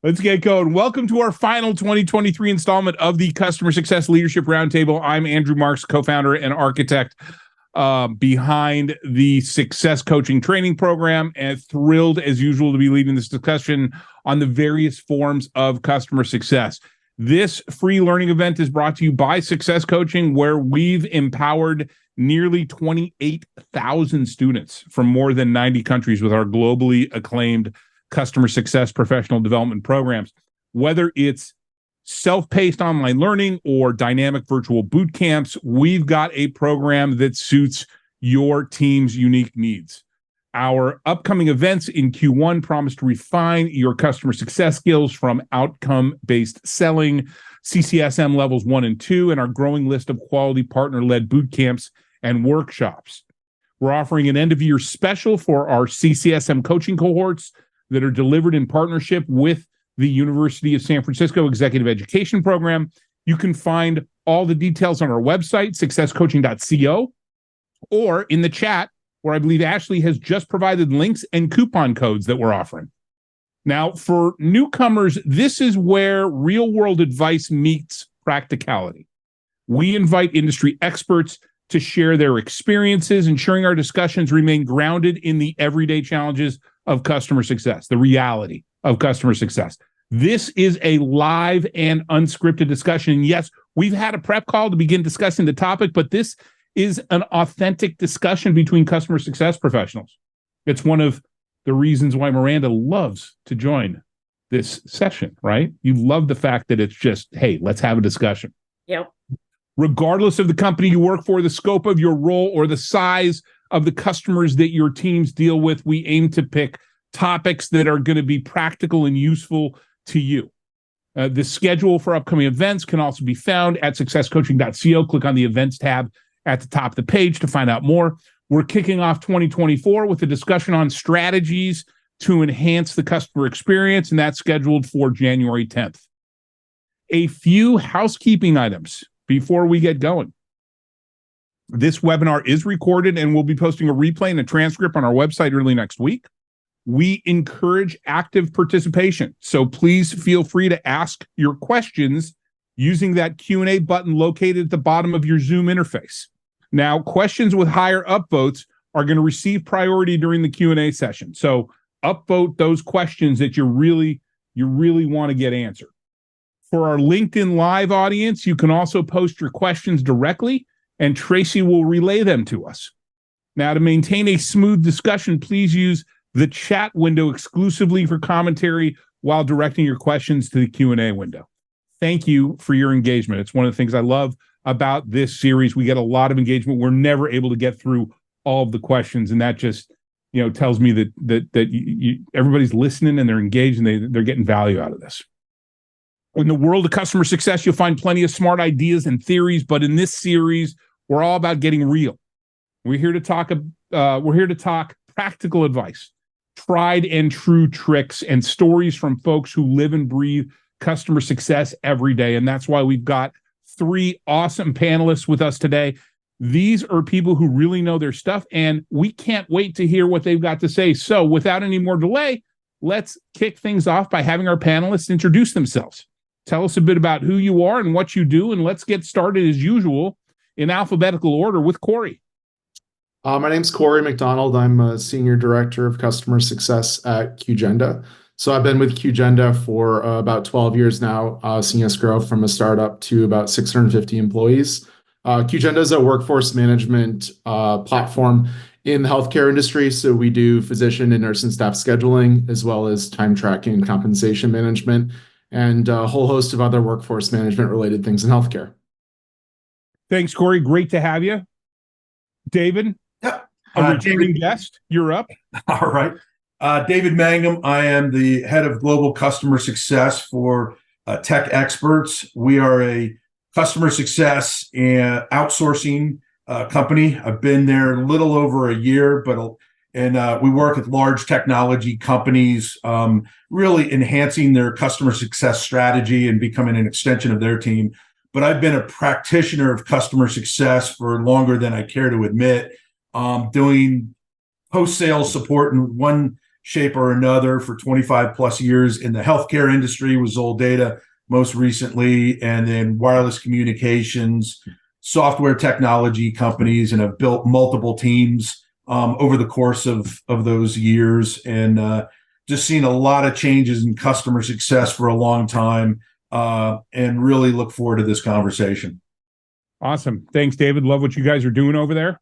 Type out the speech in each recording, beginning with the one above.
Let's get going. Welcome to our final 2023 installment of the Customer Success Leadership Roundtable. I'm Andrew Marks, co-founder and architect behind the Success Coaching Training Program, and thrilled as usual to be leading this discussion on the various forms of customer success. This free learning event is brought to you by Success Coaching, where we've empowered nearly 28,000 students from more than 90 countries with our globally acclaimed customer success professional development programs. Whether it's self-paced online learning or dynamic virtual boot camps, we've got a program that suits your team's unique needs. Our upcoming events in Q1 promise to refine your customer success skills from outcome-based selling, CCSM levels 1 and 2, and our growing list of quality partner-led boot camps and workshops. We're offering an end-of-year special for our CCSM coaching cohorts that are delivered in partnership with the University of San Francisco Executive Education Program. You can find all the details on our website, successcoaching.co, or in the chat, where I believe Ashley has just provided links and coupon codes that we're offering. Now, for newcomers, this is where real-world advice meets practicality. We invite industry experts to share their experiences, ensuring our discussions remain grounded in the everyday challenges of customer success, the reality of customer success. This is a live and unscripted discussion. And yes, we've had a prep call to begin discussing the topic, but this is an authentic discussion between customer success professionals. It's one of the reasons why Maranda loves to join this session, right? You love the fact that it's just, hey, let's have a discussion. Yep. Regardless of the company you work for, the scope of your role, or the size of the customers that your teams deal with, we aim to pick topics that are going to be practical and useful to you. The schedule for upcoming events can also be found at successcoaching.co. Click on the events tab at the top of the page to find out more. We're kicking off 2024 with a discussion on strategies to enhance the customer experience, and that's scheduled for January 10th. A few housekeeping items before we get going. This webinar is recorded, and we'll be posting a replay and a transcript on our website early next week. We encourage active participation, so please feel free to ask your questions using that Q&A button located at the bottom of your Zoom interface. Now, questions with higher upvotes are going to receive priority during the Q&A session, so upvote those questions that you really want to get answered. For our LinkedIn Live audience, you can also post your questions directly, and Tracy will relay them to us. Now, to maintain a smooth discussion, please use the chat window exclusively for commentary while directing your questions to the Q&A window. Thank you for your engagement. It's one of the things I love about this series. We get a lot of engagement. We're never able to get through all of the questions, and that just tells me that everybody's listening and they're engaged and they're getting value out of this. In the world of customer success, you'll find plenty of smart ideas and theories, but in this series, we're all about getting real. We're here to talk practical advice, tried and true tricks, and stories from folks who live and breathe customer success every day. And that's why we've got 3 awesome panelists with us today. These are people who really know their stuff, and we can't wait to hear what they've got to say. So without any more delay, let's kick things off by having our panelists introduce themselves. Tell us a bit about who you are and what you do, and let's get started as usual in alphabetical order with Corey. My name's Corey McDonald. I'm a Senior Director of Customer Success at QGenda. So I've been with QGenda for about 12 years now, seeing us grow from a startup to about 650 employees. QGenda is a workforce management platform in the healthcare industry. So we do physician and nurse and staff scheduling, as well as time tracking and compensation management, and a whole host of other workforce management related things in healthcare. Thanks, Corey. Great to have you. David, Yep. a returning guest, you're up. All right. David Mangham. I am the head of global customer success for Tech Experts. We are a customer success and outsourcing company. I've been there a little over a year, and we work with large technology companies, really enhancing their customer success strategy and becoming an extension of their team. But I've been a practitioner of customer success for longer than I care to admit, doing post-sales support in one shape or another for 25 plus years in the healthcare industry with Data most recently, and then wireless communications, software technology companies, and have built multiple teams over the course of those years, and just seen a lot of changes in customer success for a long time, and really look forward to this conversation. Awesome. Thanks, David. Love what you guys are doing over there.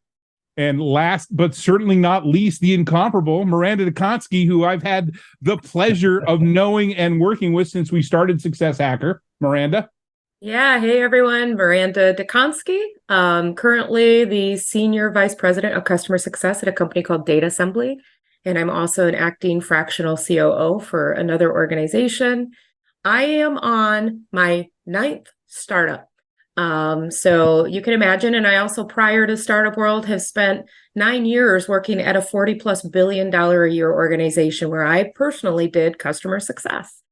And last but certainly not least, the incomparable Maranda Dziekonski, who I've had the pleasure of knowing and working with since we started Success Hacker. Maranda? Yeah. Hey, everyone. Maranda Dziekonski, currently the Senior Vice President of Customer Success at a company called Data Assembly. And I'm also an acting fractional COO for another organization. I am on my 9th startup. So you can imagine, and I also, prior to Startup World, have spent 9 years working at a $40+ billion a year organization where I personally did customer success.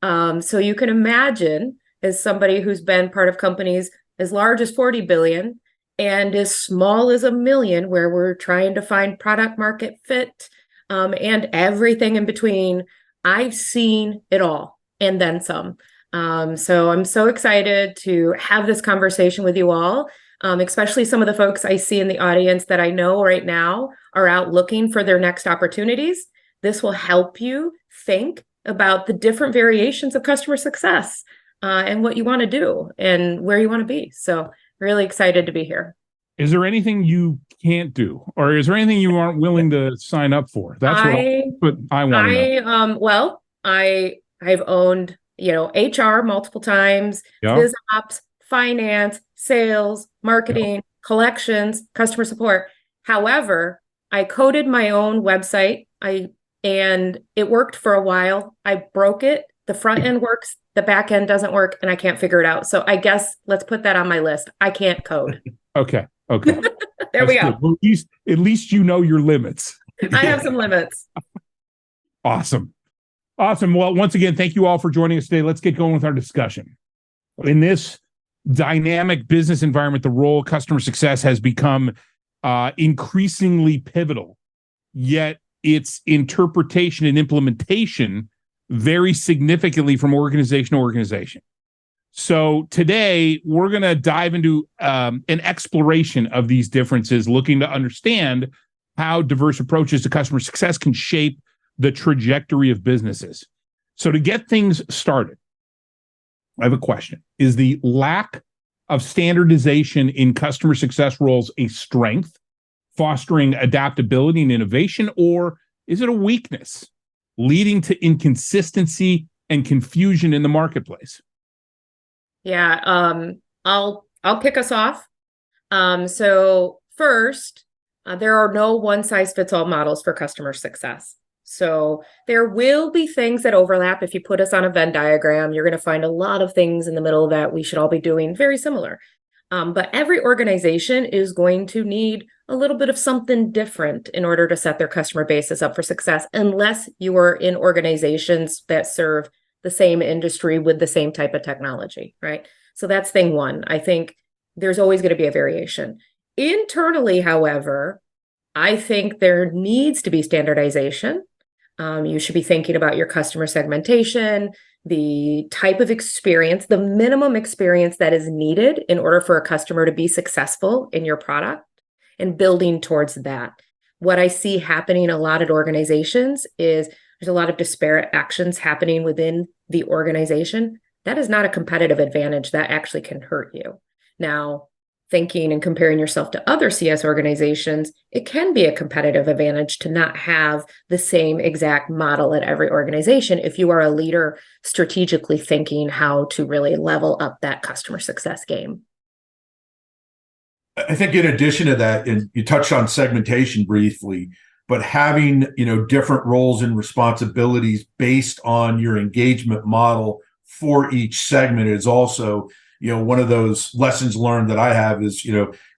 So you can imagine, as somebody who's been part of companies as large as 40 billion and as small as 1 million, where we're trying to find product market fit, and everything in between, I've seen it all and then some. So I'm so excited to have this conversation with you all, especially some of the folks I see in the audience that I know right now are out looking for their next opportunities. This will help you think about the different variations of customer success, and what you want to do and where you want to be. So really excited to be here. Is there anything you can't do, or is there anything you aren't willing to sign up for? That's what I want to know. Well, I've owned HR multiple times, biz ops, finance, sales, marketing, collections, customer support. However, I coded my own website. And it worked for a while. I broke it. The front end works, the back end doesn't work, and I can't figure it out. So I guess let's put that on my list. I can't code. Okay. There we go. Well, at least you know your limits. I have some limits. Awesome. Well, once again, thank you all for joining us today. Let's get going with our discussion. In this dynamic business environment, the role of customer success has become increasingly pivotal, yet its interpretation and implementation vary significantly from organization to organization. So today, we're going to dive into an exploration of these differences, looking to understand how diverse approaches to customer success can shape the trajectory of businesses. So to get things started, I have a question. Is the lack of standardization in customer success roles a strength, fostering adaptability and innovation, or is it a weakness, leading to inconsistency and confusion in the marketplace? Yeah, I'll kick us off. So first, there are no one-size-fits-all models for customer success. So there will be things that overlap. If you put us on a Venn diagram, you're going to find a lot of things in the middle that we should all be doing very similar. But every organization is going to need a little bit of something different in order to set their customer bases up for success, unless you are in organizations that serve the same industry with the same type of technology, right? So that's thing one. I think there's always going to be a variation. Internally, however, I think there needs to be standardization. You should be thinking about your customer segmentation, the type of experience, the minimum experience that is needed in order for a customer to be successful in your product, and building towards that. What I see happening a lot at organizations is there's a lot of disparate actions happening within the organization. That is not a competitive advantage. That actually can hurt you. Now, thinking and comparing yourself to other CS organizations, it can be a competitive advantage to not have the same exact model at every organization if you are a leader strategically thinking how to really level up that customer success game. I think in addition to that, and you touched on segmentation briefly, but having different roles and responsibilities based on your engagement model for each segment is also one of those lessons learned that I have is,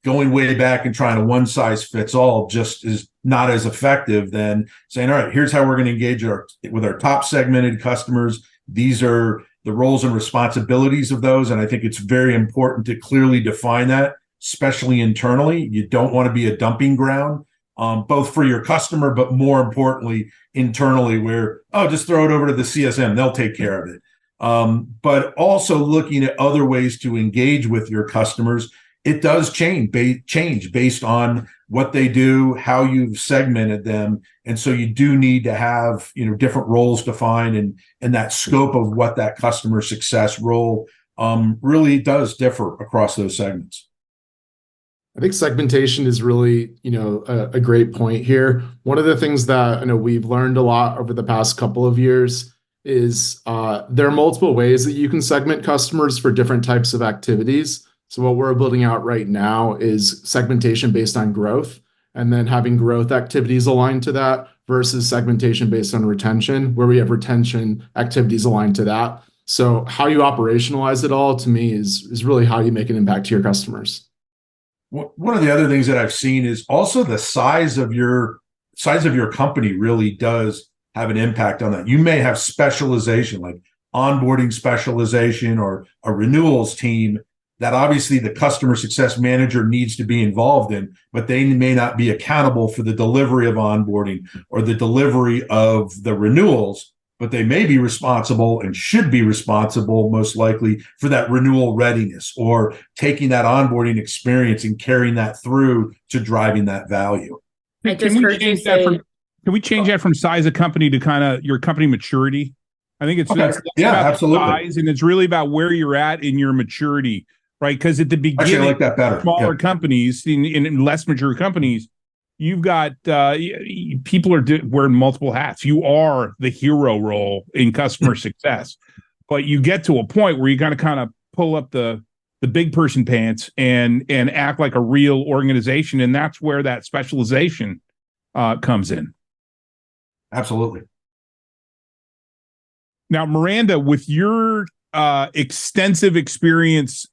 going way back and trying to one size fits all just is not as effective than saying, all right, here's how we're going to engage with our top segmented customers. These are the roles and responsibilities of those. And I think it's very important to clearly define that, especially internally. You don't want to be a dumping ground both for your customer, but more importantly, internally, where, oh, just throw it over to the CSM, they'll take care of it. But also looking at other ways to engage with your customers. It does change based on what they do, how you've segmented them. And so you do need to have, different roles defined, and that scope of what that customer success role really does differ across those segments. I think segmentation is really, a great point here. One of the things that I know we've learned a lot over the past couple of years is there are multiple ways that you can segment customers for different types of activities. So what we're building out right now is segmentation based on growth, and then having growth activities aligned to that versus segmentation based on retention, where we have retention activities aligned to that. So how you operationalize it all, to me, is really how you make an impact to your customers. One of the other things that I've seen is also the size of your company really does have an impact on that. You may have specialization, like onboarding specialization or a renewals team, that obviously the customer success manager needs to be involved in, but they may not be accountable for the delivery of onboarding or the delivery of the renewals, but they may be responsible and should be responsible, most likely, for that renewal readiness or taking that onboarding experience and carrying that through to driving that value. I just heard you say... Can we change that from size of company to kind of your company maturity? I think it's okay. About absolutely. Size, and it's really about where you're at in your maturity. Right, because at the beginning, actually, I like that better. Smaller companies, in less mature companies, you've got people are wearing multiple hats. You are the hero role in customer success, but you get to a point where you got to kind of pull up the big person pants and act like a real organization, and that's where that specialization comes in. Absolutely. Now, Maranda, with your extensive experience,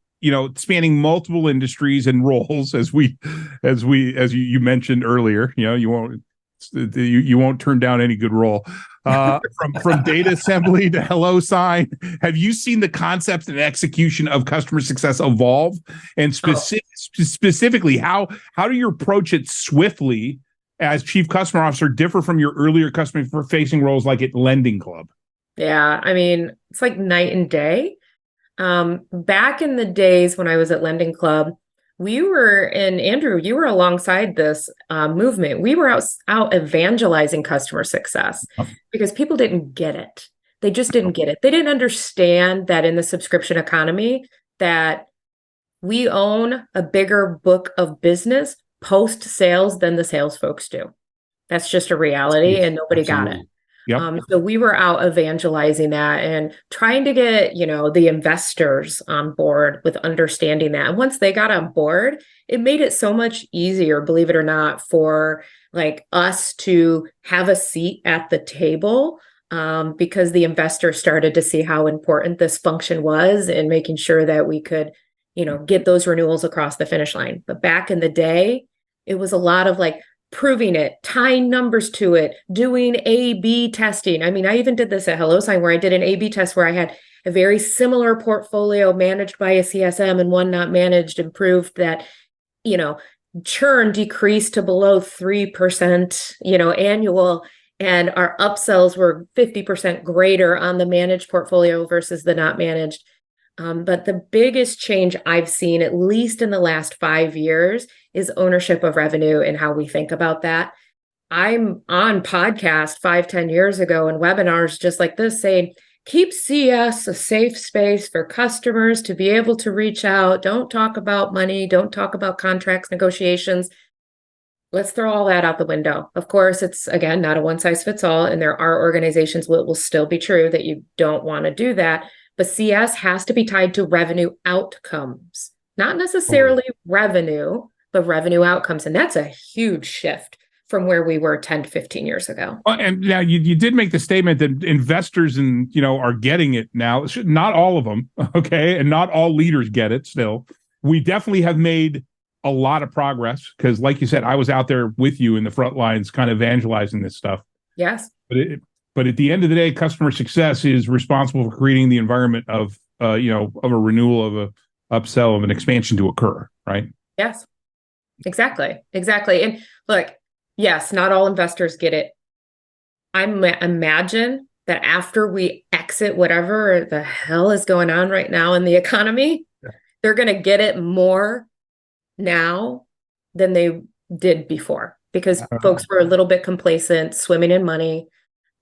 spanning multiple industries and roles, as you mentioned earlier, you won't turn down any good role. From data assembly to hello sign, have you seen the concepts and execution of customer success evolve? And specifically, how do you approach it swiftly as chief customer officer differ from your earlier customer facing roles like at Lending Club? Yeah, I mean, it's like night and day. Back in the days when I was at Lending Club, we were, and Andrew, you were alongside this movement. We were out evangelizing customer success because people didn't get it. They just didn't get it. They didn't understand that in the subscription economy that we own a bigger book of business post-sales than the sales folks do. That's just a reality, and nobody got it. Yep. So we were out evangelizing that and trying to get, the investors on board with understanding that. And once they got on board, it made it so much easier, believe it or not, for like us to have a seat at the table because the investors started to see how important this function was in making sure that we could, get those renewals across the finish line. But back in the day, it was a lot of like proving it, tying numbers to it, doing A/B testing. I mean, I even did this at HelloSign where I did an A/B test where I had a very similar portfolio managed by a CSM and one not managed, and proved that, churn decreased to below 3%, annual, and our upsells were 50% greater on the managed portfolio versus the not managed. But the biggest change I've seen, at least in the last 5 years, is ownership of revenue and how we think about that. I'm on podcast 5-10 years ago and webinars just like this saying, keep CS a safe space for customers to be able to reach out. Don't talk about money. Don't talk about contracts, negotiations. Let's throw all that out the window. Of course, it's, again, not a one size fits all. And there are organizations where it will still be true that you don't want to do that. But CS has to be tied to revenue outcomes, not necessarily revenue, but revenue outcomes. And that's a huge shift from where we were 10 to 15 years ago. And now you did make the statement that investors are getting it now. Not all of them, okay? And not all leaders get it still. We definitely have made a lot of progress because, like you said, I was out there with you in the front lines kind of evangelizing this stuff. Yes. But at the end of the day, customer success is responsible for creating the environment of a renewal, of a upsell, of an expansion to occur, right? Yes, exactly. And look, Yes, not all investors get it. I imagine that after we exit whatever the hell is going on right now in the economy, they're going to get it more now than they did before, because folks were a little bit complacent, swimming in money,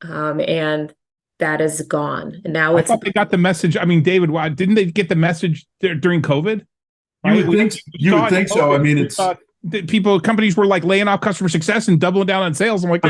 and that is gone. And now I thought they got the message. I mean, David, why didn't they get the message during COVID? Right? You would think so. I mean, companies were like laying off customer success and doubling down on sales. I'm like,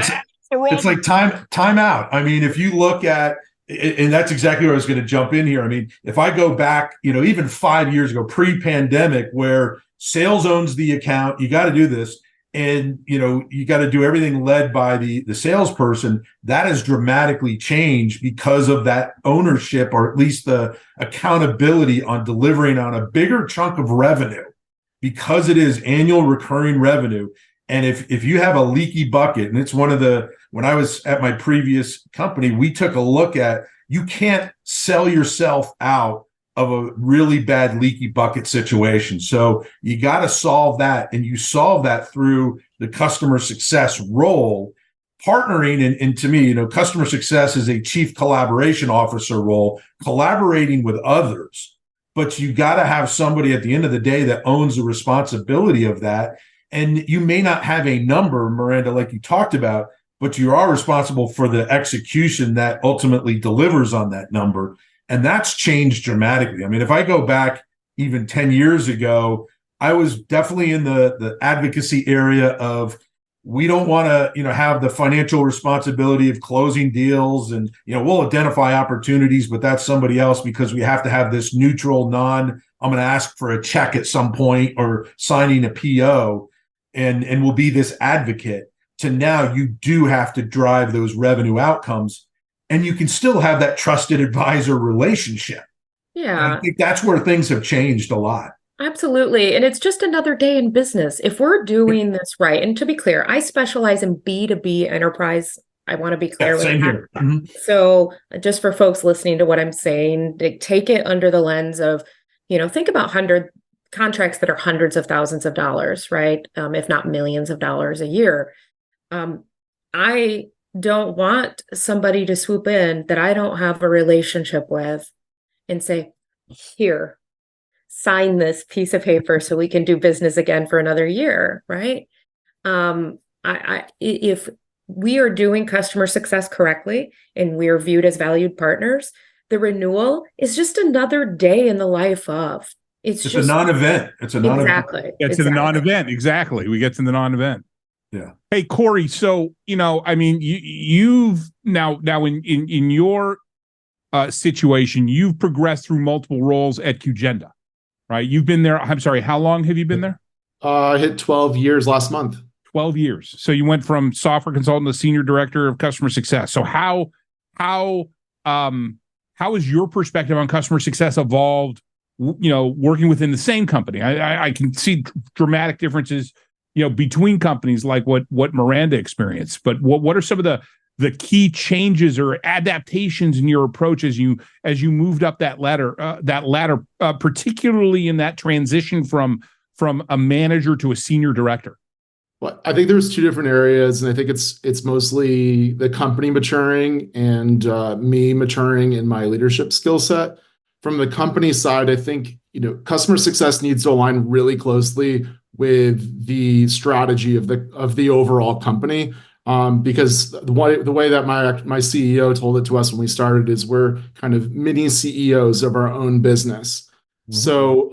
it's like time out. I mean, if you look at, and that's exactly where I was going to jump in here. I mean, if I go back, even 5 years ago, pre-pandemic, where sales owns the account, you got to do this, and you got to do everything led by the salesperson. That has dramatically changed because of that ownership, or at least the accountability on delivering on a bigger chunk of revenue, because it is annual recurring revenue. And if you have a leaky bucket, and it's when I was at my previous company, we took a look at, you can't sell yourself out of a really bad leaky bucket situation. So you got to solve that. And you solve that through the customer success role, partnering. And to me, customer success is a chief collaboration officer role, collaborating with others. But you got to have somebody at the end of the day that owns the responsibility of that. And you may not have a number, Maranda, like you talked about, but you are responsible for the execution that ultimately delivers on that number. And that's changed dramatically. I mean, if I go back even 10 years ago, I was definitely in the advocacy area of, we don't want to, have the financial responsibility of closing deals, and, we'll identify opportunities, but that's somebody else, because we have to have this neutral, I'm going to ask for a check at some point or signing a PO, and we'll be this advocate, to now you do have to drive those revenue outcomes, and you can still have that trusted advisor relationship. Yeah. And I think that's where things have changed a lot. Absolutely. And it's just another day in business. If we're doing this right, and to be clear, I specialize in B2B enterprise. I want to be clear with same that. here. Mm-hmm. So just for folks listening to what I'm saying, take it under the lens of, think about contracts that are hundreds of thousands of dollars, right? If not millions of dollars a year. I don't want somebody to swoop in that I don't have a relationship with and say, here, sign this piece of paper so we can do business again for another year, right? If we are doing customer success correctly and we are viewed as valued partners, the renewal is just another day in the life of. It's just a non-event. It's a non-event. Exactly. Get to the non-event. Exactly. We get to the non-event. Yeah. Hey, Corey. So, I mean, you've now in your situation, you've progressed through multiple roles at QGenda, right? You've been there. I'm sorry. How long have you been there? I hit 12 years last month. 12 years. So you went from software consultant to senior director of customer success. So how has your perspective on customer success evolved, working within the same company? I can see dramatic differences, between companies, like what Maranda experienced. But what are some of the key changes or adaptations in your approach as you moved up that ladder, particularly in that transition from a manager to a senior director? Well, I think there's two different areas, and I think it's mostly the company maturing and me maturing in my leadership skill set. From the company side, I think customer success needs to align really closely with the strategy of the overall company, because the way that my CEO told it to us when we started is we're kind of mini CEOs of our own business. Mm-hmm. So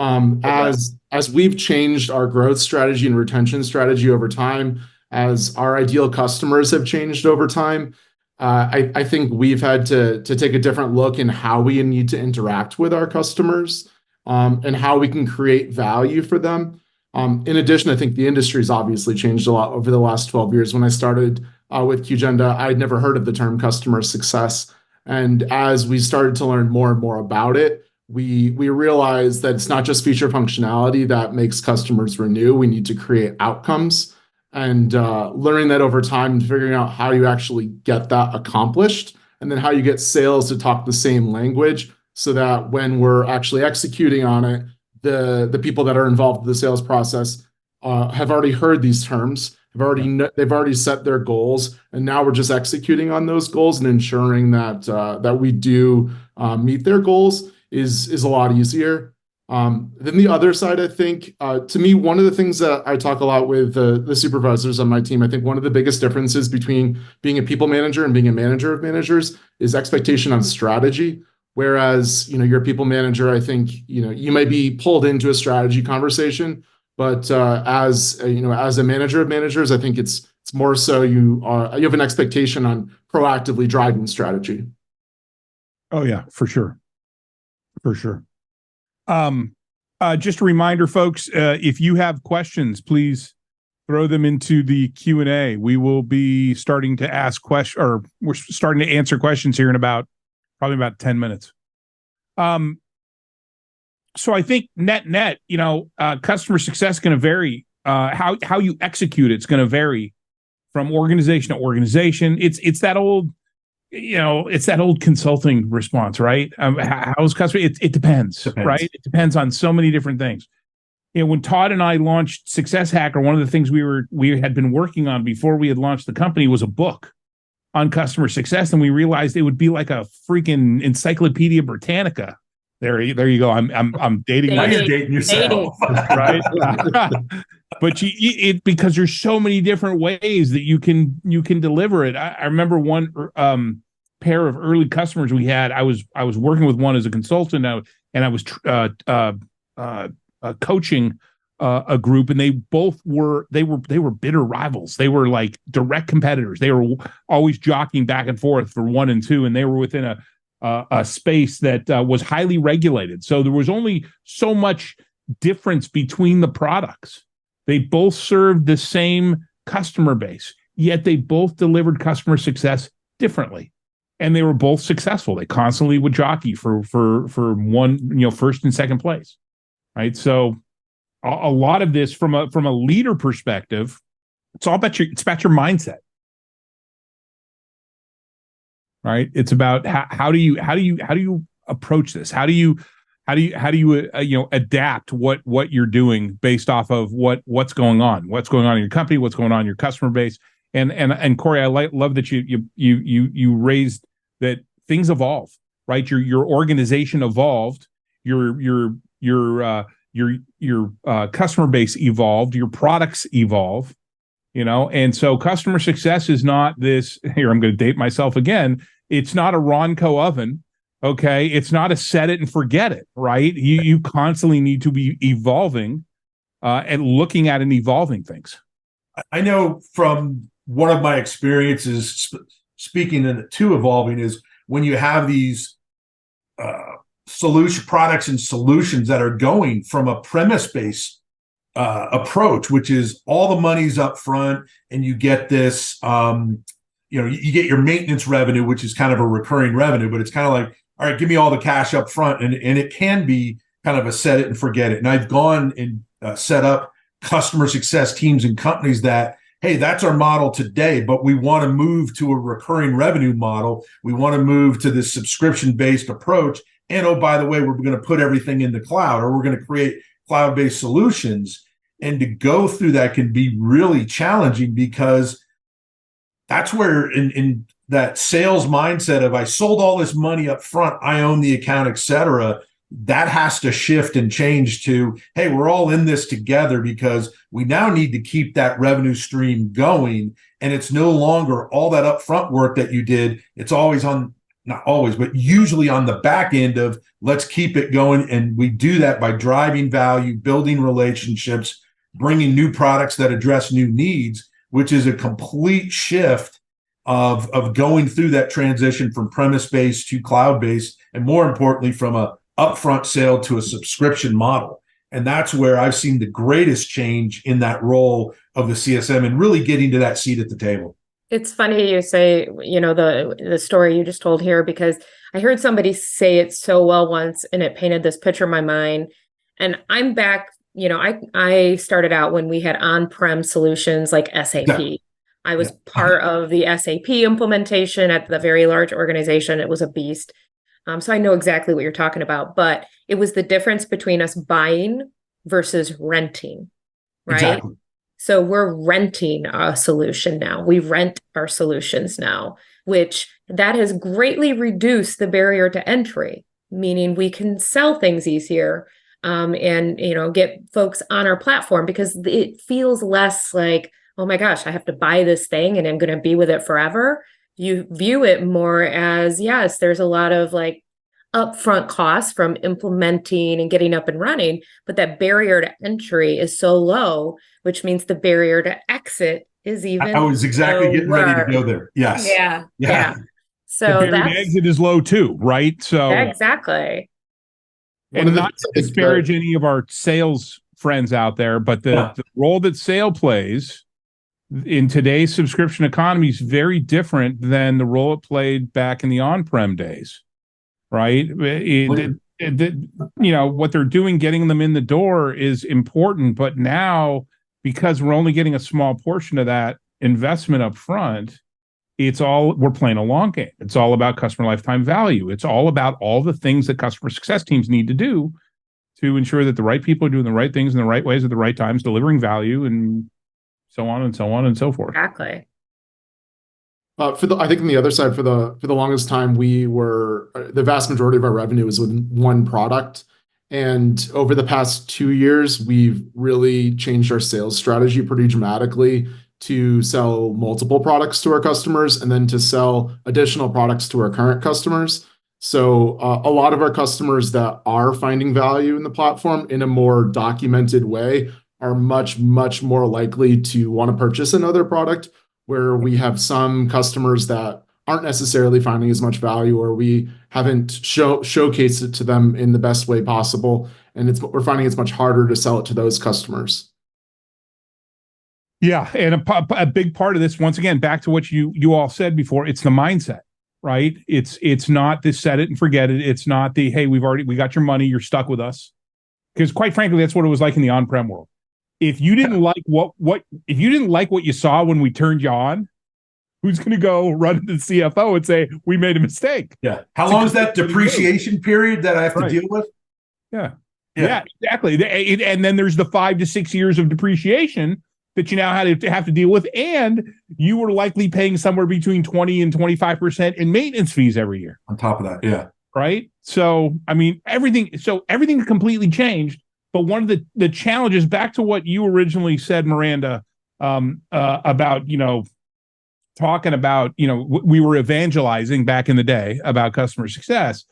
as we've changed our growth strategy and retention strategy over time, as our ideal customers have changed over time, I think we've had to take a different look in how we need to interact with our customers, and how we can create value for them. In addition, I think the industry's obviously changed a lot over the last 12 years. When I started with QGenda, I'd never heard of the term customer success. And as we started to learn more and more about it, we realized that it's not just feature functionality that makes customers renew. We need to create outcomes. And learning that over time and figuring out how you actually get that accomplished, and then how you get sales to talk the same language, so that when we're actually executing on it, the people that are involved in the sales process have already heard these terms, they've already set their goals, and now we're just executing on those goals and ensuring that that we do meet their goals is a lot easier. Then the other side, I think, to me, one of the things that I talk a lot with the supervisors on my team, I think one of the biggest differences between being a people manager and being a manager of managers is expectation on strategy. Whereas, you're a people manager, I think, you might be pulled into a strategy conversation, but as a manager of managers, I think it's more so you have an expectation on proactively driving strategy. Oh yeah, for sure. For sure. Just a reminder, folks, if you have questions, please throw them into the Q&A. We will be starting to ask questions, or we're starting to answer questions here in probably about 10 minutes. So I think net, customer success is going to vary. How you execute it's going to vary from organization to organization. It's that old, it's that old consulting response, right? How's customer? It depends, right? It depends on so many different things. When Todd and I launched Success Hacker, one of the things we had been working on before we had launched the company was a book on customer success, and we realized it would be like a freaking Encyclopedia Britannica. There you go. I'm dating Now myself. you're dating yourself, right? But because there's so many different ways that you can deliver it. I remember one pair of early customers we had. I was working with one as a consultant, and I was coaching a group, and they were bitter rivals. They were like direct competitors. They were always jockeying back and forth for 1 and 2, and they were within a space that was highly regulated. So there was only so much difference between the products. They both served the same customer base, yet they both delivered customer success differently, and they were both successful. They constantly would jockey for one, first and second place, right? So a lot of this from a leader perspective, it's about your mindset, right? It's about how do you approach this? How do you adapt what you're doing based off of what's going on in your company, what's going on in your customer base. And Corey, I love that you raised that things evolve, right? Your organization evolved, your customer base evolved, your products evolve, and so customer success is not this, here, I'm going to date myself again. It's not a Ronco oven. Okay. It's not a set it and forget it, right? You constantly need to be evolving and looking at and evolving things. I know from one of my experiences speaking to evolving is when you have these products and solutions that are going from a premise-based approach, which is all the money's up front, and you get this, you get your maintenance revenue, which is kind of a recurring revenue, but it's kind of like, all right, give me all the cash up front. And it can be kind of a set it and forget it. And I've gone and set up customer success teams and companies that, hey, that's our model today, but we want to move to a recurring revenue model. We want to move to this subscription-based approach. And oh, by the way, we're going to put everything in the cloud, or we're going to create cloud-based solutions. And to go through that can be really challenging, because that's where in that sales mindset of I sold all this money up front, I own the account, et cetera, that has to shift and change to, hey, we're all in this together, because we now need to keep that revenue stream going. And it's no longer all that upfront work that you did. It's always not always, but usually on the back end of let's keep it going. And we do that by driving value, building relationships, bringing new products that address new needs, which is a complete shift of going through that transition from premise-based to cloud-based, and more importantly, from a upfront sale to a subscription model. And that's where I've seen the greatest change in that role of the CSM and really getting to that seat at the table. It's funny you say, the story you just told here, because I heard somebody say it so well once, and it painted this picture in my mind. And I'm back, I started out when we had on-prem solutions like SAP. Yeah. I was part of the SAP implementation at the very large organization. It was a beast. So I know exactly what you're talking about, but it was the difference between us buying versus renting, right? Exactly. So we're renting a solution now. We rent our solutions now, which that has greatly reduced the barrier to entry, meaning we can sell things easier, and get folks on our platform because it feels less like, oh my gosh, I have to buy this thing and I'm going to be with it forever. You view it more as, yes, there's a lot of like upfront costs from implementing and getting up and running, but that barrier to entry is so low, which means the barrier to exit is even I was exactly getting ready to go there. Yes. Yeah. So the barrier to exit is low too, right? So exactly. And not to disparage any of our sales friends out there, but the role that sale plays in today's subscription economy is very different than the role it played back in the on-prem days, right? What they're doing, getting them in the door is important, but now because we're only getting a small portion of that investment up front, we're playing a long game. It's all about customer lifetime value. It's all about all the things that customer success teams need to do to ensure that the right people are doing the right things in the right ways at the right times, delivering value, and so on and so on and so forth. Exactly. I think on the other side, for the longest time, the vast majority of our revenue was with one product. And over the past 2 years, we've really changed our sales strategy pretty dramatically to sell multiple products to our customers and then to sell additional products to our current customers. So a lot of our customers that are finding value in the platform in a more documented way are much, much more likely to want to purchase another product, where we have some customers that aren't necessarily finding as much value, or we haven't showcased it to them in the best way possible. And we're finding it's much harder to sell it to those customers. Yeah, and a big part of this, once again, back to what you all said before, it's the mindset, right? It's not the set it and forget it. It's not the, hey, we got your money, you're stuck with us. Because quite frankly, that's what it was like in the on-prem world. If you didn't like if you didn't like what you saw when we turned you on, who's going to go run to the CFO and say we made a mistake? Yeah. How long is that depreciation period that I have to deal with? Yeah, exactly. And then there's the 5 to 6 years of depreciation that you now have to deal with, and you were likely paying somewhere between 20 and 25% in maintenance fees every year. On top of that, yeah. Right. So I mean, everything completely changed. But one of the challenges, back to what you originally said, Maranda, about talking about we were evangelizing back in the day about customer success.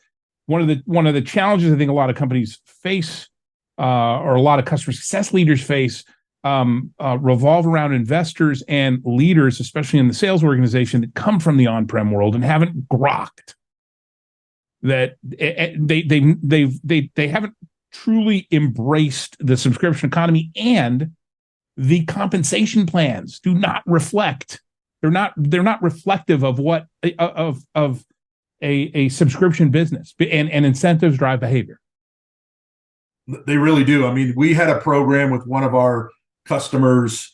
One of the challenges I think a lot of companies face, or a lot of customer success leaders face, revolve around investors and leaders, especially in the sales organization, that come from the on-prem world and haven't grokked that they haven't truly embraced the subscription economy, and the compensation plans do not reflect. They're not reflective of what of a subscription business, and incentives drive behavior. They really do. I mean, we had a program with one of our customers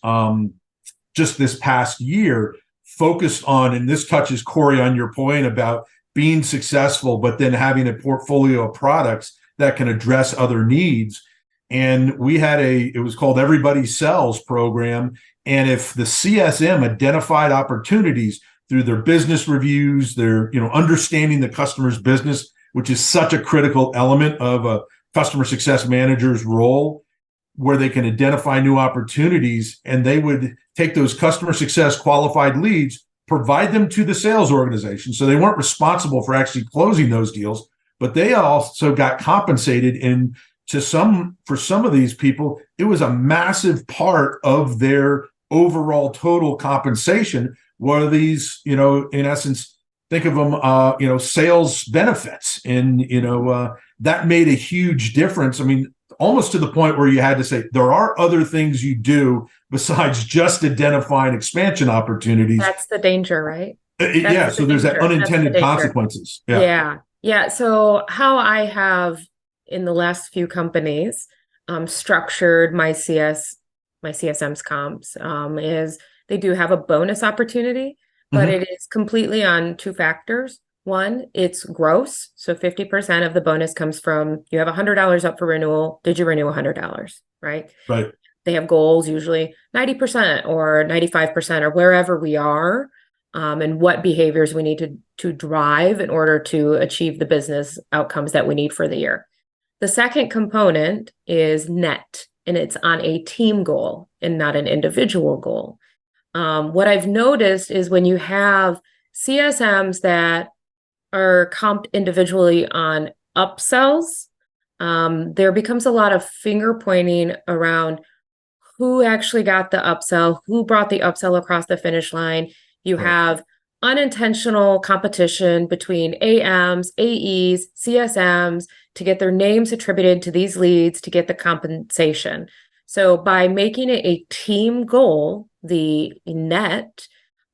just this past year focused on, and this touches, Corey, on your point about being successful, but then having a portfolio of products that can address other needs. And we had it was called Everybody Sells program. And if the CSM identified opportunities through their business reviews, their, understanding the customer's business, which is such a critical element of a customer success manager's role, where they can identify new opportunities, and they would take those customer success qualified leads, provide them to the sales organization. So they weren't responsible for actually closing those deals, but they also got compensated. And for some of these people, it was a massive part of their overall total compensation. Were these, in essence, think of them, sales benefits, and that made a huge difference. I mean, almost to the point where you had to say there are other things you do besides just identifying expansion opportunities. That's the danger, right? So there's that unintended consequences. Yeah. So how I have in the last few companies structured my CSM's comps is they do have a bonus opportunity, but it is completely on two factors. One, it's gross. So 50% of the bonus comes from, you have $100 up for renewal. Did you renew $100? Right. They have goals, usually 90% or 95% or wherever we are, and what behaviors we need to drive in order to achieve the business outcomes that we need for the year. The second component is net, and it's on a team goal and not an individual goal. What I've noticed is when you have CSMs that are comped individually on upsells, there becomes a lot of finger pointing around who actually got the upsell, who brought the upsell across the finish line. You have unintentional competition between AMs, AEs, CSMs to get their names attributed to these leads to get the compensation. So by making it a team goal, the net,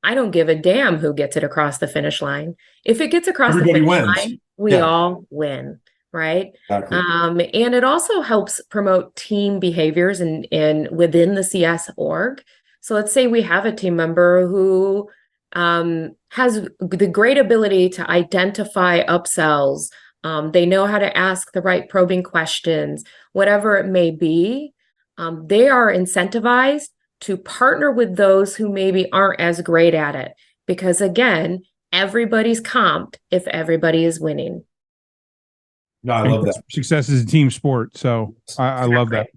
I don't give a damn who gets it across the finish line. If it gets across Everybody the finish wins. line, we all win. Right. Exactly. And it also helps promote team behaviors and within the CS org. So let's say we have a team member who has the great ability to identify upsells. They know how to ask the right probing questions, whatever it may be. They are incentivized to partner with those who maybe aren't as great at it. Because again, everybody's comped if everybody is winning. No, I love that. Success is a team sport. So I love that.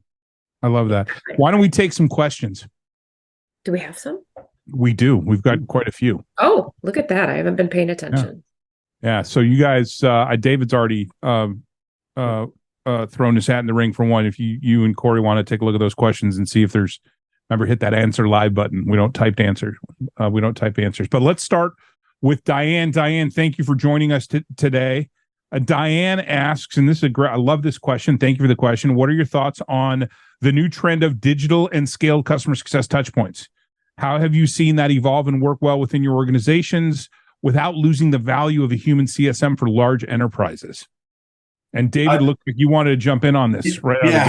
I love that. Why don't we take some questions? Do we have some? We do. We've got quite a few. Oh, look at that. I haven't been paying attention. Yeah. So you guys, David's already thrown his hat in the ring for one. If you and Corey want to take a look at those questions and see if there's, remember, hit that answer live button. We don't type answers. But let's start with Diane. Diane, thank you for joining us today. Diane asks, and this is I love this question. Thank you for the question. What are your thoughts on the new trend of digital and scaled customer success touchpoints? How have you seen that evolve and work well within your organizations without losing the value of a human CSM for large enterprises? And David, look like you wanted to jump in on this, right? Yeah,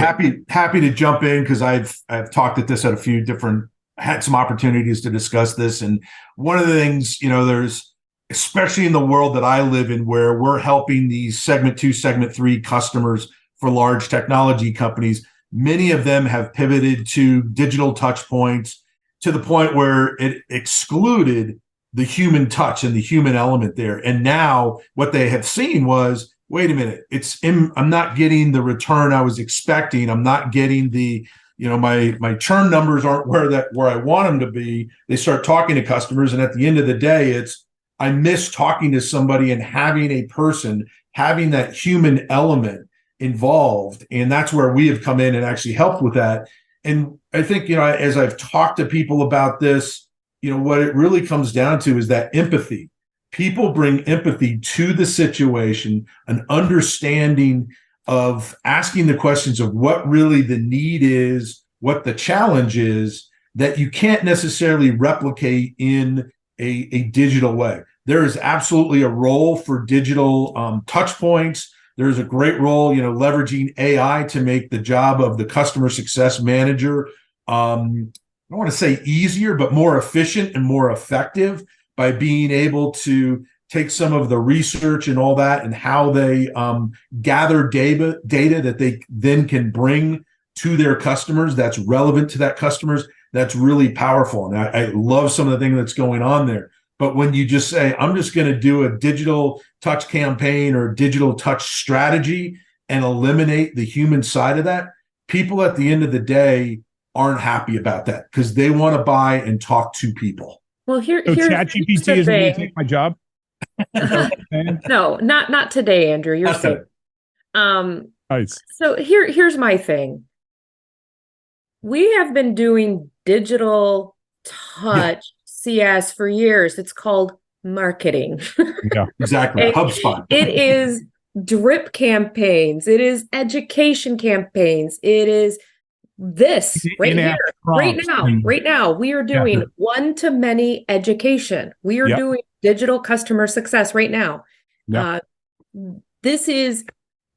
happy to jump in because I've talked at this at a few different, had some opportunities to discuss this. And one of the things, there's, especially in the world that I live in, where we're helping these segment 2, segment 3 customers for large technology companies, many of them have pivoted to digital touch points to the point where it excluded the human touch and the human element there. And now what they have seen was, wait a minute, I'm not getting the return I was expecting. I'm not getting the, my churn numbers aren't where I want them to be. They start talking to customers, and at the end of the day, I miss talking to somebody and having a person, having that human element involved. And that's where we have come in and actually helped with that. And I think, as I've talked to people about this, what it really comes down to is that empathy. People bring empathy to the situation, an understanding of asking the questions of what really the need is, what the challenge is, that you can't necessarily replicate in a digital way. There is absolutely a role for digital touch points. There's a great role, leveraging AI to make the job of the customer success manager, I don't want to say easier, but more efficient and more effective by being able to take some of the research and all that and how they gather data that they then can bring to their customers that's relevant to that customers. That's really powerful. And I love some of the things that's going on there. But when you just say, I'm just going to do a digital touch campaign or digital touch strategy and eliminate the human side of that, people at the end of the day aren't happy about that because they want to buy and talk to people. Well, here's ChatGPT isn't going to take my job. No, not today, Andrew. You're safe. Nice. So here's my thing. We have been doing digital touch CS for years. It's called marketing. Yeah, exactly. HubSpot. It is drip campaigns. It is education campaigns. It is this right here, right now. We are doing one-to-many education. We are doing digital customer success right now. This is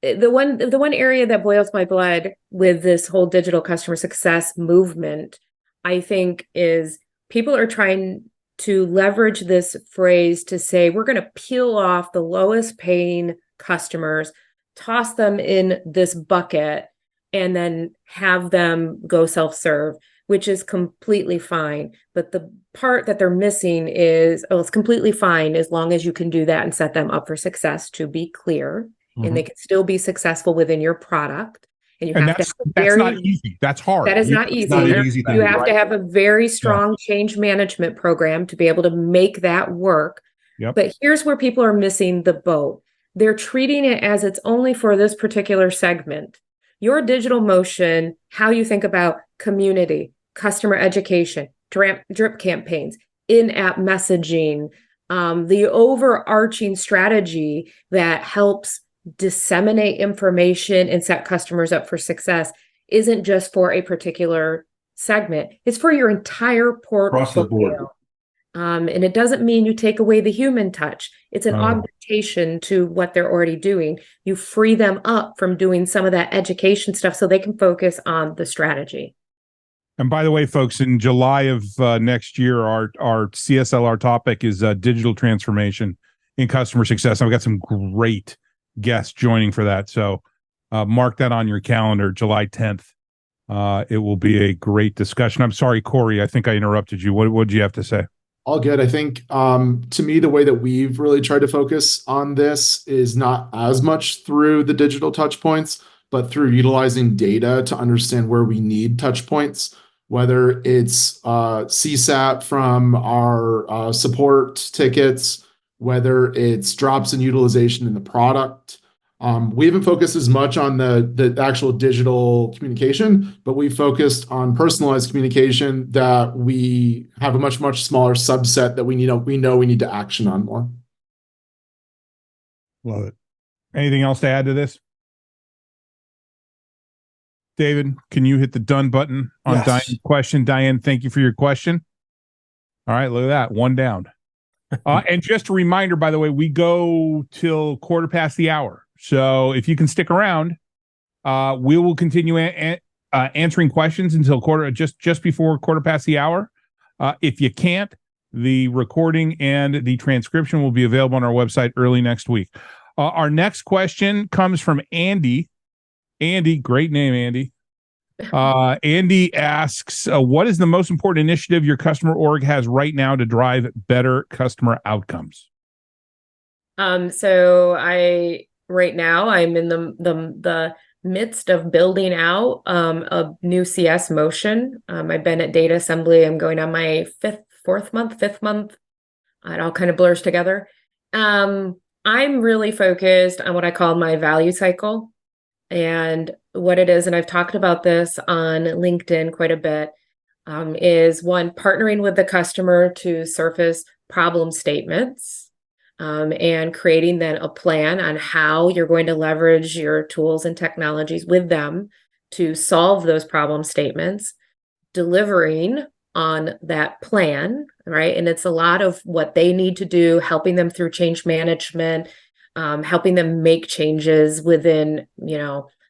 the one area that boils my blood with this whole digital customer success movement, I think, is people are trying to leverage this phrase to say, we're going to peel off the lowest paying customers, toss them in this bucket, and then have them go self-serve, which is completely fine. But the part that they're missing is, oh, it's completely fine as long as you can do that and set them up for success, to be clear, and they can still be successful within your product. And you And have to have that's not easy. That's hard. that is not easy. not an easy You thing, have to right? have a very strong change management program to be able to make that work. Yep. But here's where people are missing the boat. They're treating it as it's only for this particular segment. Your digital motion, how you think about community, customer education, drip campaigns, in-app messaging, the overarching strategy that helps disseminate information and set customers up for success isn't just for a particular segment. It's for your entire portfolio. Across the board. And it doesn't mean you take away the human touch. It's an augmentation to what they're already doing. You free them up from doing some of that education stuff so they can focus on the strategy. And by the way, folks, in July of next year, our CSLR topic is digital transformation in customer success. I've got some great guests joining for that. So mark that on your calendar, July 10th. It will be a great discussion. I'm sorry, Corey, I think I interrupted you. What did you have to say? All good. I think to me, the way that we've really tried to focus on this is not as much through the digital touch points, but through utilizing data to understand where we need touch points, whether it's CSAT from our support tickets, whether it's drops in utilization in the product. We haven't focused as much on the actual digital communication, but we focused on personalized communication that we have a much smaller subset that we know we need to action on more. Love it. Anything else to add to this? David, can you hit the done button on Diane's question? Diane, thank you for your question. All right, look at that. One down. And just a reminder, by the way, we go till 1:15. So if you can stick around, we will continue answering questions until just before 1:15. If you can't, the recording and the transcription will be available on our website early next week. Our next question comes from Andy. Andy, great name, Andy. Andy asks, what is the most important initiative your customer org has right now to drive better customer outcomes? So right now I'm in the midst of building out a new CS motion. I've been at data assembly. I'm going on my fifth month. It all kind of blurs together. I'm really focused on what I call my value cycle. And what it is, and I've talked about this on LinkedIn quite a bit, is one, partnering with the customer to surface problem statements, and creating then a plan on how you're going to leverage your tools and technologies with them to solve those problem statements, delivering on that plan, right? And it's a lot of what they need to do, helping them through change management, helping them make changes within,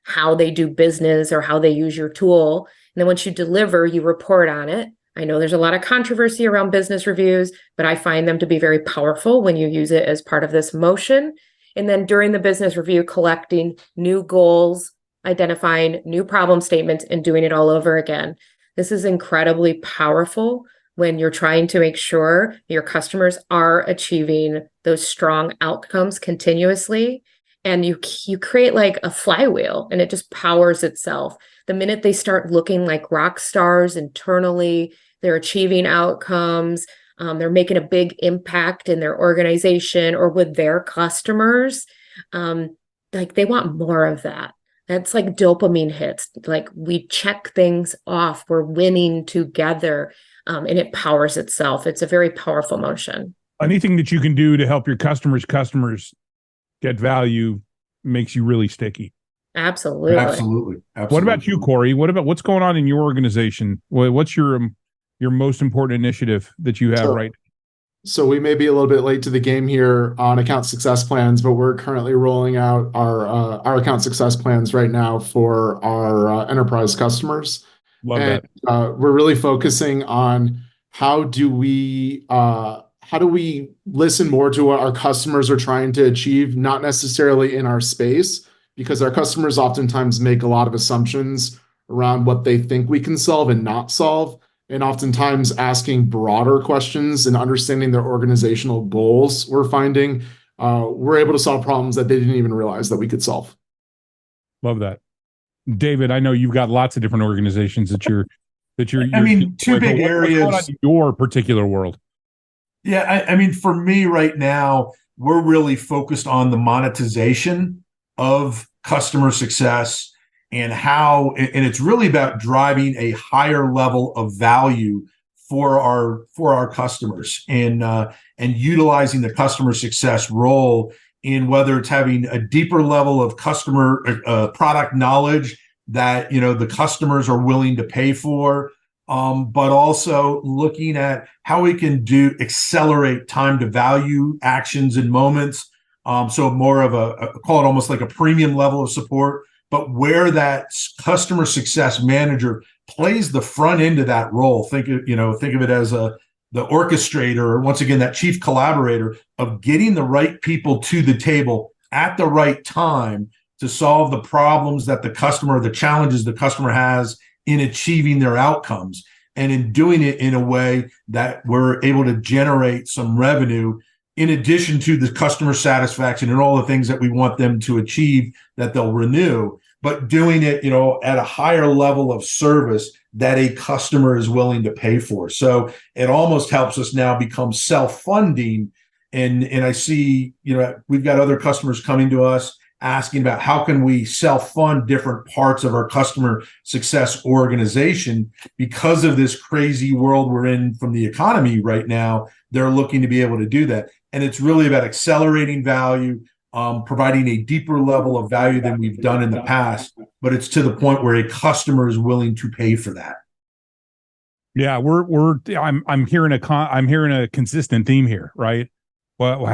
how they do business or how they use your tool. And then once you deliver, you report on it. I know there's a lot of controversy around business reviews, but I find them to be very powerful when you use it as part of this motion. And then during the business review, collecting new goals, identifying new problem statements, and doing it all over again. This is incredibly powerful when you're trying to make sure your customers are achieving those strong outcomes continuously. And you create like a flywheel, and it just powers itself. The minute they start looking like rock stars internally, they're achieving outcomes, they're making a big impact in their organization or with their customers. Like they want more of that. That's like dopamine hits. Like we check things off, we're winning together, and it powers itself. It's a very powerful motion. Anything that you can do to help your customers get value makes you really sticky. Absolutely. What about you, Corey? What's going on in your organization? What's your most important initiative that you have right now? So we may be a little bit late to the game here on account success plans, but we're currently rolling out our account success plans right now for our enterprise customers. Love that. We're really focusing on how do we listen more to what our customers are trying to achieve, not necessarily in our space, because our customers oftentimes make a lot of assumptions around what they think we can solve and not solve. And oftentimes asking broader questions and understanding their organizational goals, we're finding we're able to solve problems that they didn't even realize that we could solve. Love that. David, I know you've got lots of different organizations that you're two big areas. What's going on in your particular world? Yeah, I mean, for me right now, we're really focused on the monetization of customer success and it's really about driving a higher level of value for our customers and utilizing the customer success role in whether it's having a deeper level of customer product knowledge that the customers are willing to pay for, but also looking at how we can accelerate time to value actions and moments. So more of call it almost like a premium level of support, but where that customer success manager plays the front end of that role. Think of it as the orchestrator, or once again, that chief collaborator of getting the right people to the table at the right time to solve the problems that the challenges the customer has in achieving their outcomes. And in doing it in a way that we're able to generate some revenue in addition to the customer satisfaction and all the things that we want them to achieve that they'll renew, but doing it, at a higher level of service that a customer is willing to pay for. So it almost helps us now become self-funding. And I see, we've got other customers coming to us asking about how can we self-fund different parts of our customer success organization because of this crazy world we're in from the economy right now. They're looking to be able to do that. And it's really about accelerating value, providing a deeper level of value than we've done in the past, but it's to the point where a customer is willing to pay for that. Yeah, I'm hearing a consistent theme here, right? Well,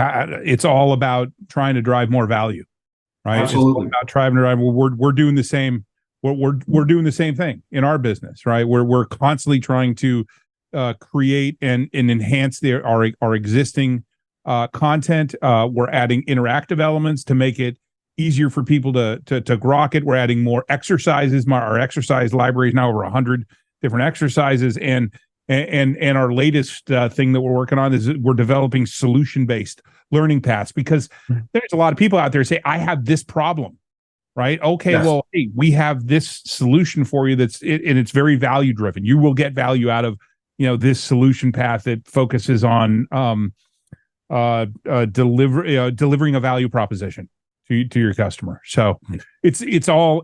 it's all about trying to drive more value, right? Absolutely. It's all about trying to drive. We're doing the same. We're doing the same thing in our business, right? We're constantly trying to create and enhance our existing content. We're adding interactive elements to make it easier for people to grok it. We're adding more exercises. Our exercise library is now over 100 different exercises, and our latest thing that we're working on is we're developing solution-based learning paths, because there's a lot of people out there who say, I have this problem, right? Okay, yes. Well, hey, we have this solution for you and it's very value driven. You will get value out of this solution path that focuses on delivering a value proposition to your customer. So it's all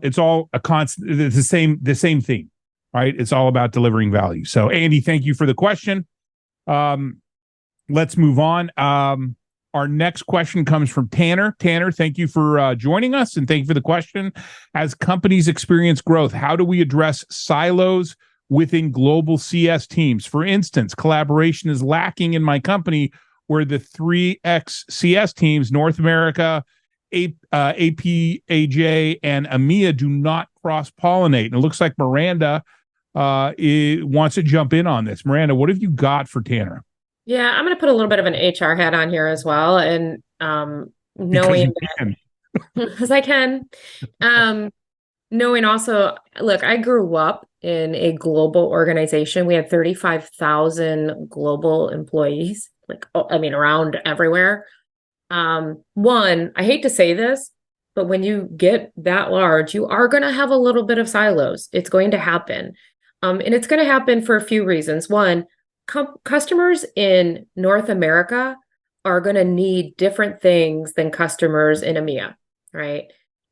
a constant. It's the same theme, right? It's all about delivering value. So Andy, thank you for the question. Let's move on. Our next question comes from Tanner. Tanner, thank you for joining us, and thank you for the question. As companies experience growth, how do we address silos within global CS teams? For instance, collaboration is lacking in my company, where the 3X CS teams, North America, APAJ, and EMEA, do not cross-pollinate. And it looks like Maranda wants to jump in on this. Maranda, what have you got for Tanner? Yeah, I'm going to put a little bit of an HR hat on here as well. And knowing that, because I can, knowing also, look, I grew up in a global organization. We had 35,000 global employees, around everywhere. One, I hate to say this, but when you get that large, you are going to have a little bit of silos. It's going to happen. And it's going to happen for a few reasons. One, customers in North America are going to need different things than customers in EMEA, right?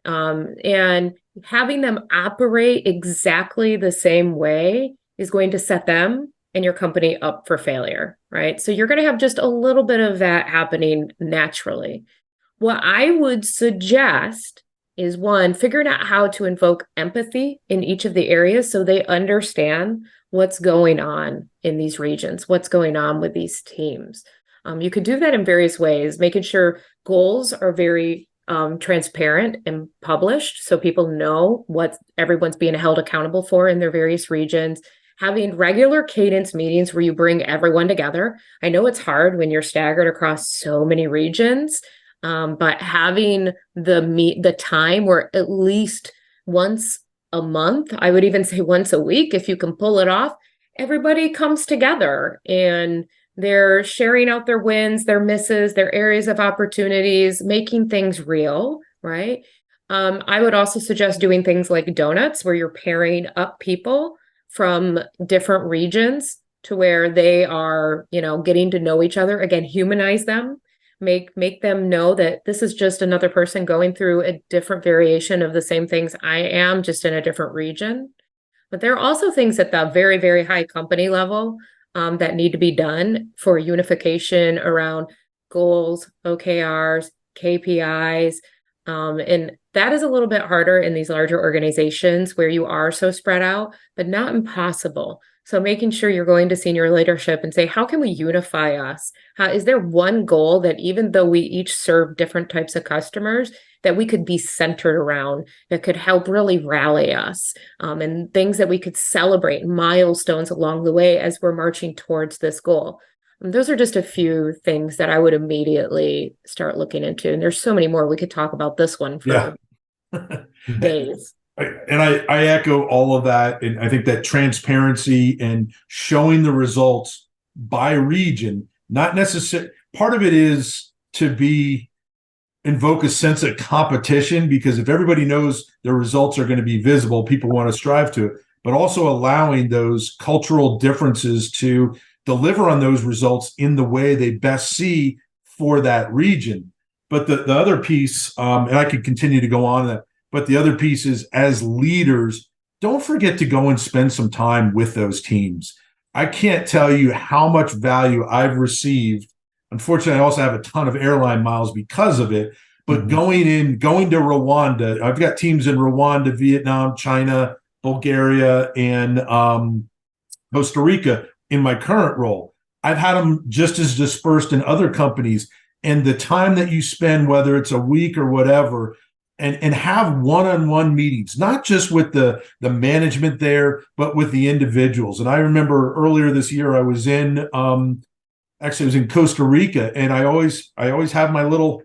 And having them operate exactly the same way is going to set them and your company up for failure, right? So you're going to have just a little bit of that happening naturally. What I would suggest is, one, figuring out how to invoke empathy in each of the areas so they understand what's going on in these regions, what's going on with these teams. You could do that in various ways, making sure goals are very transparent and published so people know what everyone's being held accountable for in their various regions. Having regular cadence meetings where you bring everyone together. I know it's hard when you're staggered across so many regions, But having the time where at least once a month, I would even say once a week, if you can pull it off, everybody comes together and they're sharing out their wins, their misses, their areas of opportunities, making things real, right? I would also suggest doing things like donuts, where you're pairing up people from different regions to where they are, getting to know each other. Again, humanize them, make them know that this is just another person going through a different variation of the same things I am, just in a different region. But there are also things at the very, very high company level that need to be done for unification around goals, OKRs, KPIs. And that is a little bit harder in these larger organizations where you are so spread out, but not impossible. So making sure you're going to senior leadership and say, how can we unify us? Is there one goal that, even though we each serve different types of customers, that we could be centered around, that could help really rally us, and things that we could celebrate, milestones along the way as we're marching towards this goal? And those are just a few things that I would immediately start looking into. And there's so many more. We could talk about this one for days. And I echo all of that. And I think that transparency and showing the results by region, not necessarily, part of it is to invoke a sense of competition, because if everybody knows their results are going to be visible, people want to strive to it, but also allowing those cultural differences to deliver on those results in the way they best see for that region. But the other piece, and I could continue to go on that, but the other piece is, as leaders, don't forget to go and spend some time with those teams. I can't tell you how much value I've received. Unfortunately, I also have a ton of airline miles because of it. But going to Rwanda, I've got teams in Rwanda, Vietnam, China, Bulgaria, and Costa Rica in my current role. I've had them just as dispersed in other companies. And the time that you spend, whether it's a week or whatever, and have one-on-one meetings, not just with the management there, but with the individuals. And I remember earlier this year, I was in Costa Rica, and I always have my little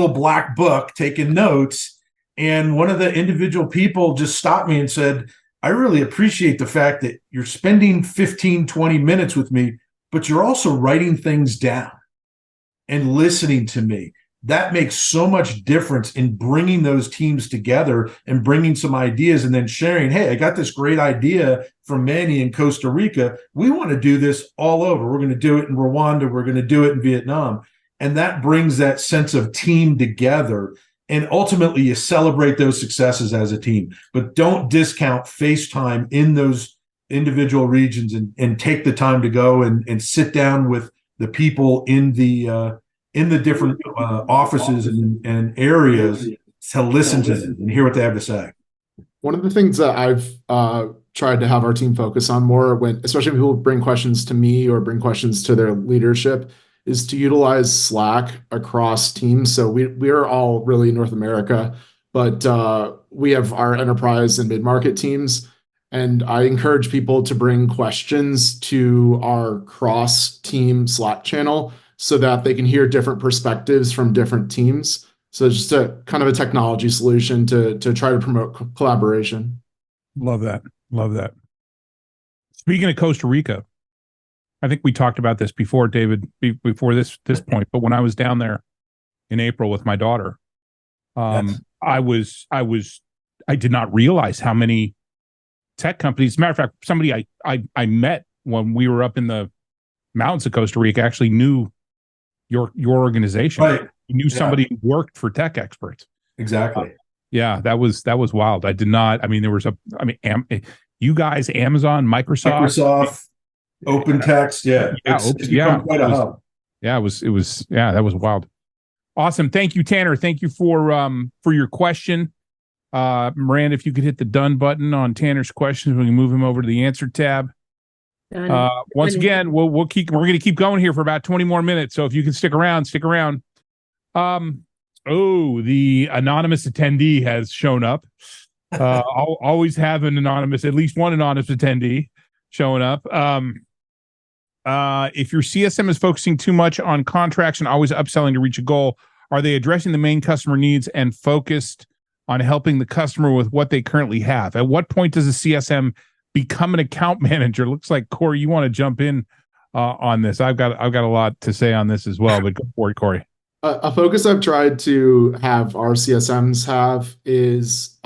black book taking notes. And one of the individual people just stopped me and said, I really appreciate the fact that you're spending 15, 20 minutes with me, but you're also writing things down and listening to me. That makes so much difference in bringing those teams together and bringing some ideas and then sharing, hey, I got this great idea from Manny in Costa Rica. We want to do this all over. We're going to do it in Rwanda. We're going to do it in Vietnam. And that brings that sense of team together. And ultimately, you celebrate those successes as a team. But don't discount face time in those individual regions, and take the time to go and sit down with the people in the different offices and areas to listen to them and hear what they have to say. One of the things that I've tried to have our team focus on more, especially when people bring questions to me or bring questions to their leadership, is to utilize Slack across teams. So we are all really North America, but we have our enterprise and mid-market teams. And I encourage people to bring questions to our cross-team Slack channel so that they can hear different perspectives from different teams. So it's just a kind of a technology solution to try to promote collaboration. Love that. Love that. Speaking of Costa Rica, I think we talked about this before, David, before this point, but when I was down there in April with my daughter, yes. I did not realize how many tech companies. As a matter of fact, somebody I met when we were up in the mountains of Costa Rica actually knew your organization. Right. He knew somebody who worked for tech experts. Exactly. Yeah, that was wild. I did not. I mean, there was you guys, Amazon, Microsoft, Open Text. Yeah. It's become quite a hub. Yeah, it was. Yeah, that was wild. Awesome. Thank you, Tanner. Thank you for your question. Miranda, if you could hit the done button on Tanner's questions, we can move him over to the answer ab. Once again, we're going to keep going here for about 20 more minutes. So if you can stick around. The anonymous attendee has shown up. I'll always have at least one anonymous attendee showing up. If your CSM is focusing too much on contracts and always upselling to reach a goal, Are they addressing the main customer needs and focused on helping the customer with what they currently have? At what point does a CSM become an account manager? Looks like Corey, you want to jump in on this. I've got a lot to say on this as well, but go for it, Corey. A focus I've tried to have our CSMs have is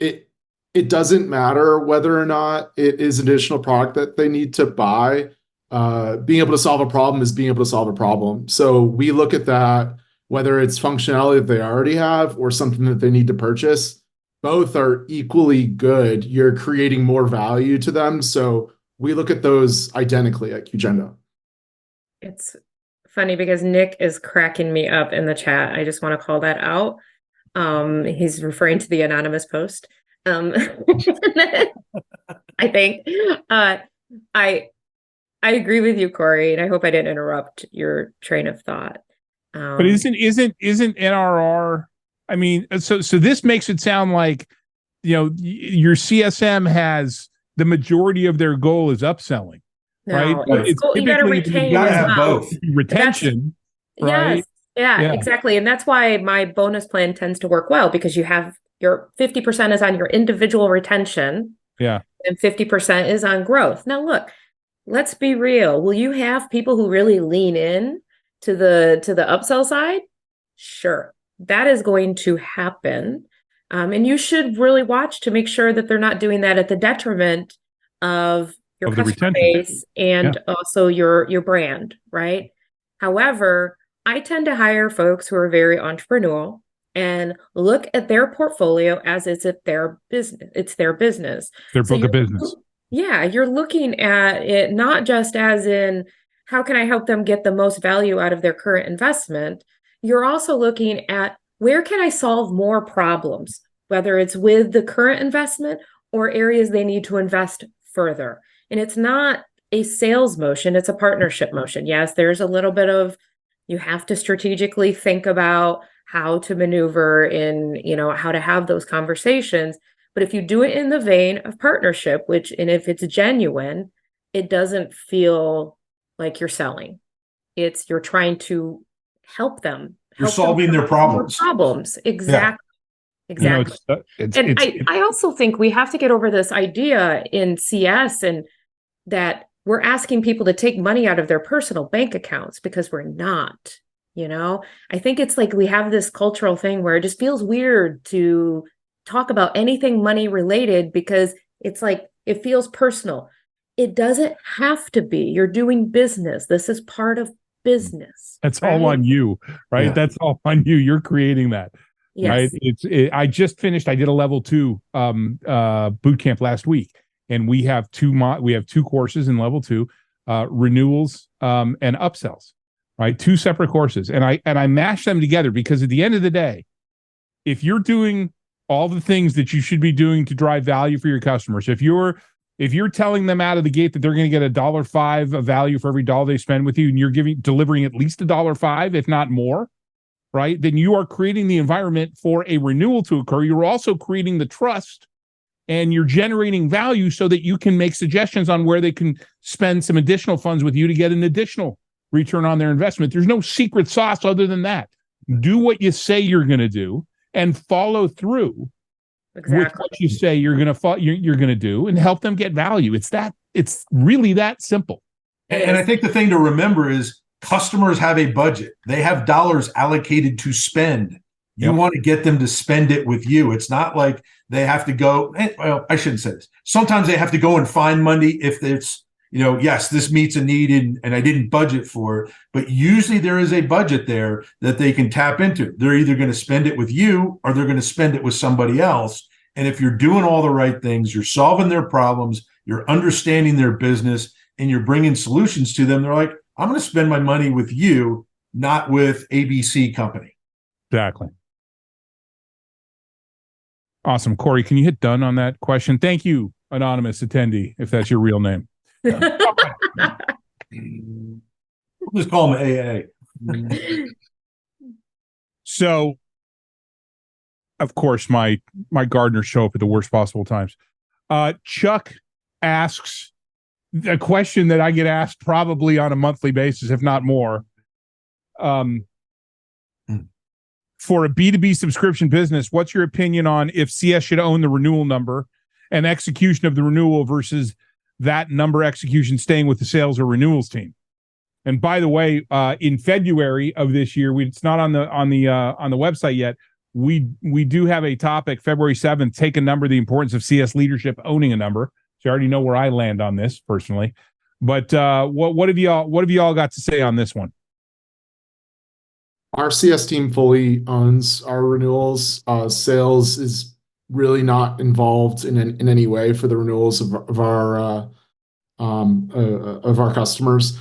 it doesn't matter whether or not it is an additional product that they need to buy. Being able to solve a problem is being able to solve a problem. So we look at that, whether it's functionality that they already have or something that they need to purchase. Both are equally good. You're creating more value to them. So we look at those identically at QGenda. It's funny because Nick is cracking me up in the chat. I just want to call that out. He's referring to the anonymous post. I think I agree with you, Corey, and I hope I didn't interrupt your train of thought. But isn't NRR? I mean, so this makes it sound like, your CSM has the majority of their goal is upselling, right? It's you got to retain as well. Both. Retention, right? Yes, yeah, exactly, and that's why my bonus plan tends to work well, because you have your 50% is on your individual retention, and 50% is on growth. Now, look, let's be real. Will you have people who really lean in to the upsell side? Sure, that is going to happen. And you should really watch to make sure that they're not doing that at the detriment of your customer base and also your brand, right? However, I tend to hire folks who are very entrepreneurial and look at their portfolio as it's their business. It's their business. Their book of business. Yeah, you're looking at it not just as in, how can I help them get the most value out of their current investment? You're also looking at, where can I solve more problems, whether it's with the current investment or areas they need to invest further. And it's not a sales motion, it's a partnership motion. Yes, there's a little bit of, you have to strategically think about how to maneuver in, how to have those conversations. But if you do it in the vein of partnership, and if it's genuine, it doesn't feel like you're selling. You're trying to help them. You're solving their problems. Exactly. Yeah. Exactly. I also think we have to get over this idea in CS and that we're asking people to take money out of their personal bank accounts, because we're not, I think it's like we have this cultural thing where it just feels weird to talk about anything money related, because it's like, it feels personal. It doesn't have to be. You're doing business. This is part of business. That's all on you, right? Yeah. That's all on you. You're creating that, right? I just finished. I did a level 2 boot camp last week, and we have two courses in level 2, renewals and upsells, right? 2 separate courses, and I mashed them together because at the end of the day, if you're doing all the things that you should be doing to drive value for your customers, if you're telling them out of the gate that they're going to get $1.05 of value for every dollar they spend with you, and you're delivering at least $1.05, if not more, right? Then you are creating the environment for a renewal to occur. You're also creating the trust, and you're generating value so that you can make suggestions on where they can spend some additional funds with you to get an additional return on their investment. There's no secret sauce other than that. Do what you say you're going to do and follow through with what you say you're going to do, and help them get value. It's really that simple. And I think the thing to remember is customers have a budget. They have dollars allocated to spend. You want to get them to spend it with you. It's not like they have to go, well, I shouldn't say this. Sometimes they have to go and find money if it's, yes, this meets a need and I didn't budget for it. But usually there is a budget there that they can tap into. They're either going to spend it with you or they're going to spend it with somebody else. And if you're doing all the right things, you're solving their problems, you're understanding their business, and you're bringing solutions to them, they're like, I'm going to spend my money with you, not with ABC company. Exactly. Awesome. Corey, can you hit done on that question? Thank you, anonymous attendee, if that's your real name. Just call him AA. So, of course, my gardeners show up at the worst possible times. Chuck asks a question that I get asked probably on a monthly basis, if not more. for a B2B subscription business, what's your opinion on if CS should own the renewal number and execution of the renewal versus that number execution staying with the sales or renewals team? And by the way, in February of this year, it's not on the website yet. We do have a topic, February 7th, take a number, the importance of CS leadership owning a number. So you already know where I land on this personally. But what have y'all got to say on this one? Our CS team fully owns our renewals. Sales is really not involved in any way for the renewals of our customers.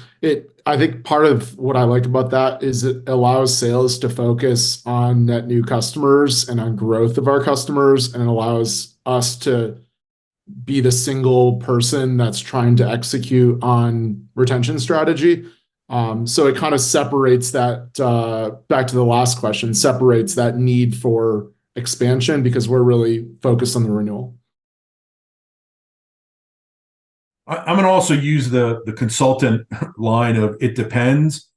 I think part of what I like about that is it allows sales to focus on net new customers and on growth of our customers, and it allows us to be the single person that's trying to execute on retention strategy. So it kind of separates that, back to the last question, separates that need for expansion because we're really focused on the renewal. I'm going to also use the consultant line of it depends.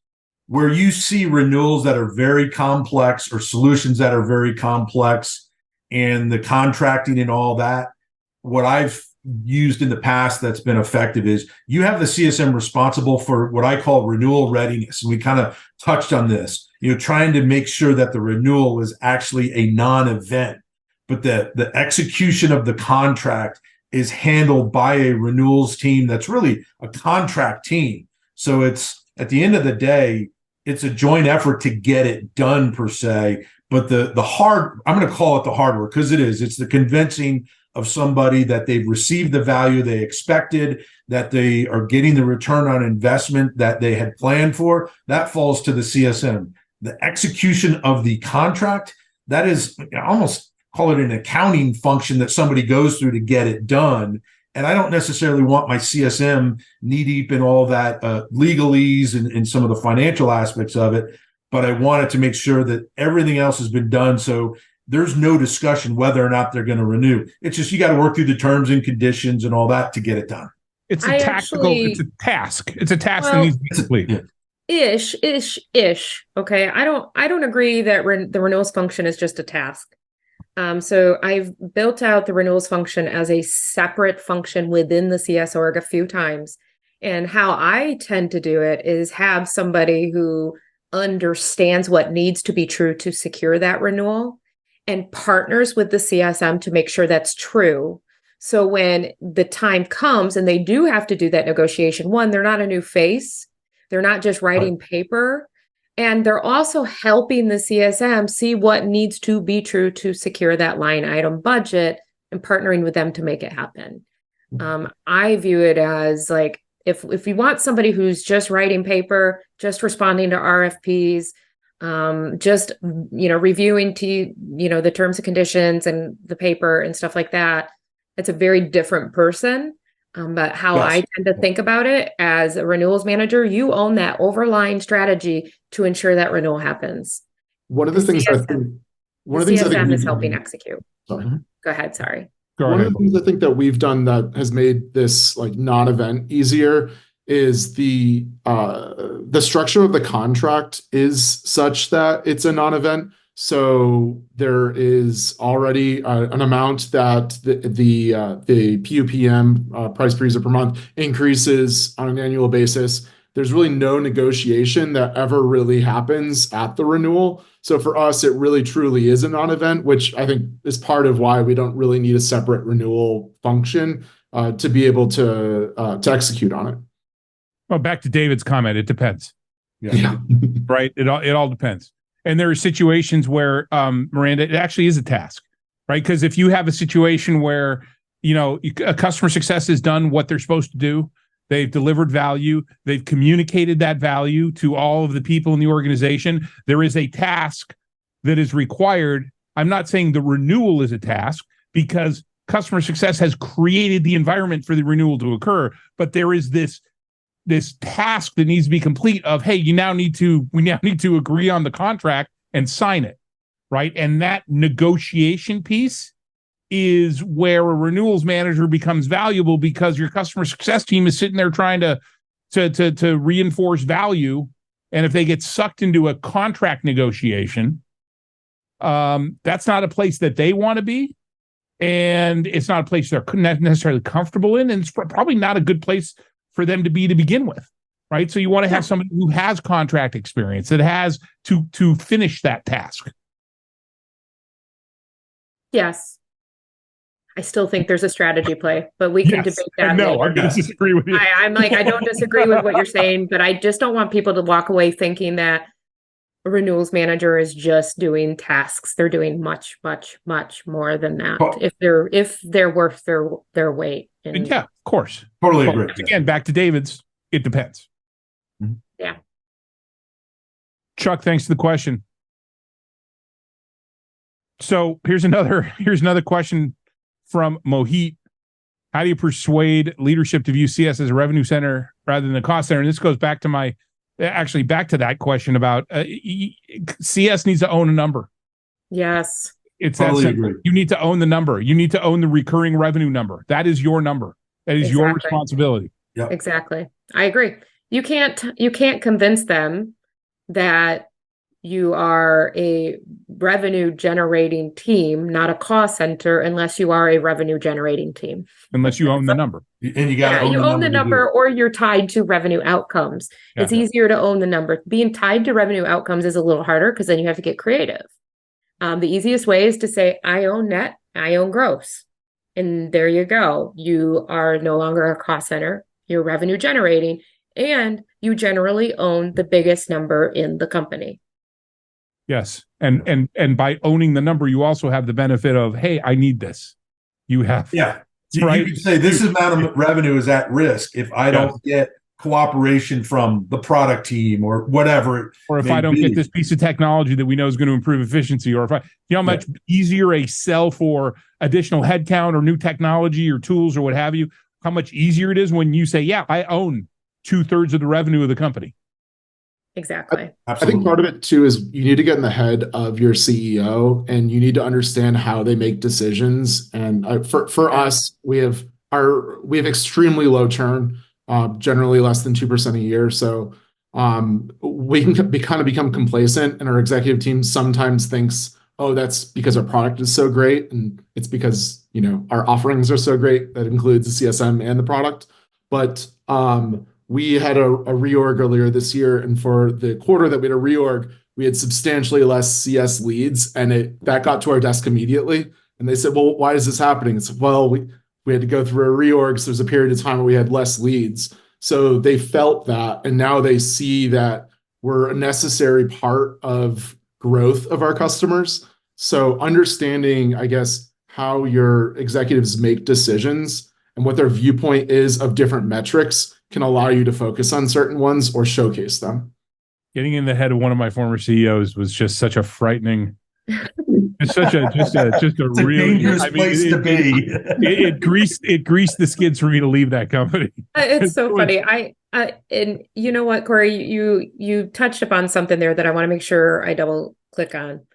Where you see renewals that are very complex or solutions that are very complex and the contracting and all that, what I've used in the past that's been effective is you have the CSM responsible for what I call renewal readiness. And we kind of touched on this, trying to make sure that the renewal is actually a non-event, but the execution of the contract is handled by a renewals team that's really a contract team. So it's, at the end of the day, it's a joint effort to get it done per se. But the hard, I'm going to call it the hard work because it is. It's the convincing of somebody that they've received the value they expected, that they are getting the return on investment that they had planned for. That falls to the CSM. The execution of the contract, that is almost call it an accounting function that somebody goes through to get it done. And I don't necessarily want my CSM knee deep in all that legalese and some of the financial aspects of it, but I wanted to make sure that everything else has been done. So there's no discussion whether or not they're going to renew. It's just you got to work through the terms and conditions and all that to get it done. It's a it's a task. It's a task that needs to be completed. Ish. Okay. I don't agree that the renewals function is just a task. So I've built out the renewals function as a separate function within the CS org a few times. And how I tend to do it is have somebody who understands what needs to be true to secure that renewal and partners with the CSM to make sure that's true. So when the time comes and they do have to do that negotiation, one, they're not a new face. They're not just writing paper. And they're also helping the CSM see what needs to be true to secure that line item budget and partnering with them to make it happen. I view it as like, if you want somebody who's just writing paper, just responding to RFPs, just, reviewing the terms and conditions and the paper and stuff like that, it's a very different person. But how I tend to think about it as a renewals manager, you own that overlying strategy to ensure that renewal happens. One of the things I think CSM is helping execute. Sorry. Go ahead. Sorry. One of the things I think that we've done that has made this like non-event easier is the structure of the contract is such that it's a non-event. So there is already an amount that the PUPM price per user per month increases on an annual basis. There's really no negotiation that ever really happens at the renewal. So for us, it really truly is a non-event, which I think is part of why we don't really need a separate renewal function to be able to execute on it. Well, back to David's comment, it depends. Yeah. Right. It all depends. And there are situations where, Maranda, it actually is a task, right? Because if you have a situation where, a customer success has done what they're supposed to do, they've delivered value, they've communicated that value to all of the people in the organization, there is a task that is required. I'm not saying the renewal is a task because customer success has created the environment for the renewal to occur, but there is this task that needs to be complete of, hey, we now need to agree on the contract and sign it, right? And that negotiation piece is where a renewals manager becomes valuable because your customer success team is sitting there trying to reinforce value. And if they get sucked into a contract negotiation, That's not a place that they want to be. And it's not a place they're not necessarily comfortable in. And it's probably not a good place for them to be to begin with. Right. So you want to have somebody who has contract experience, that has to finish that task. Yes. I still think there's a strategy play, but we can debate that. No, I'm going to disagree with you. I'm like, I don't disagree with what you're saying, but I just don't want people to walk away thinking that a renewals manager is just doing tasks. They're doing much, much, much more than that. Oh. If they're worth their weight. Yeah, of course. Totally agree. Again, back to David's, it depends. Yeah. Chuck, thanks for the question. So here's another question from Mohit. How do you persuade leadership to view CS as a revenue center rather than a cost center? And this goes back to back to that question about CS needs to own a number. Yes. It's totally that simple. agree. You need to own the number. You need to own the recurring revenue number. That is your number. That is your responsibility. Yep. Exactly. I agree. You can't convince them that you are a revenue generating team, not a cost center, unless you are a revenue generating team. Unless you own the number. And you got to own the number or you're tied to revenue outcomes. Yeah. It's easier to own the number. Being tied to revenue outcomes is a little harder because then you have to get creative. The easiest way is to say, I own net, I own gross. And there you go. You are no longer a cost center. You're revenue generating, and you generally own the biggest number in the company. Yes. And by owning the number, you also have the benefit of, hey, I need this. You have. Yeah. You Right. can say this amount of revenue is at risk if I don't get cooperation from the product team or whatever. Or if I don't get this piece of technology that we know is going to improve efficiency, or if you know how much easier a sell for additional headcount or new technology or tools or what have you, how much easier it is when you say, yeah, I own 2/3 of the revenue of the company. Exactly. I think part of it too is you need to get in the head of your CEO and you need to understand how they make decisions. And for us, we have extremely low churn, generally less than 2% a year. So we can become complacent, and our executive team sometimes thinks, oh, that's because our product is so great, and it's because our offerings are so great. That includes the CSM and the product. But we had a reorg earlier this year, and for the quarter that we had a reorg, we had substantially less CS leads, and that got to our desk immediately. And they said, well, why is this happening? It's well, we had to go through a reorg, so there's a period of time where we had less leads. So they felt that, and now they see that we're a necessary part of growth of our customers. So understanding, I guess, how your executives make decisions and what their viewpoint is of different metrics can allow you to focus on certain ones or showcase them. Getting in the head of one of my former CEOs was just such a frightening, just a really dangerous place to be. It greased the skids for me to leave that company. It's so funny. And you know what, Corey, you touched upon something there that I want to make sure I double click on.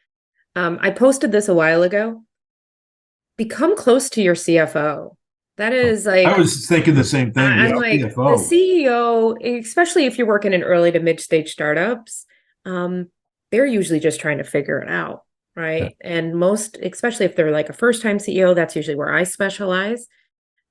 I posted this a while ago. Become close to your CFO. That is like, I was thinking the same thing. I'm like, the CEO, especially if you're working in early to mid-stage startups, they're usually just trying to figure it out, right? Yeah. And most, especially if they're like a first-time CEO, that's usually where I specialize.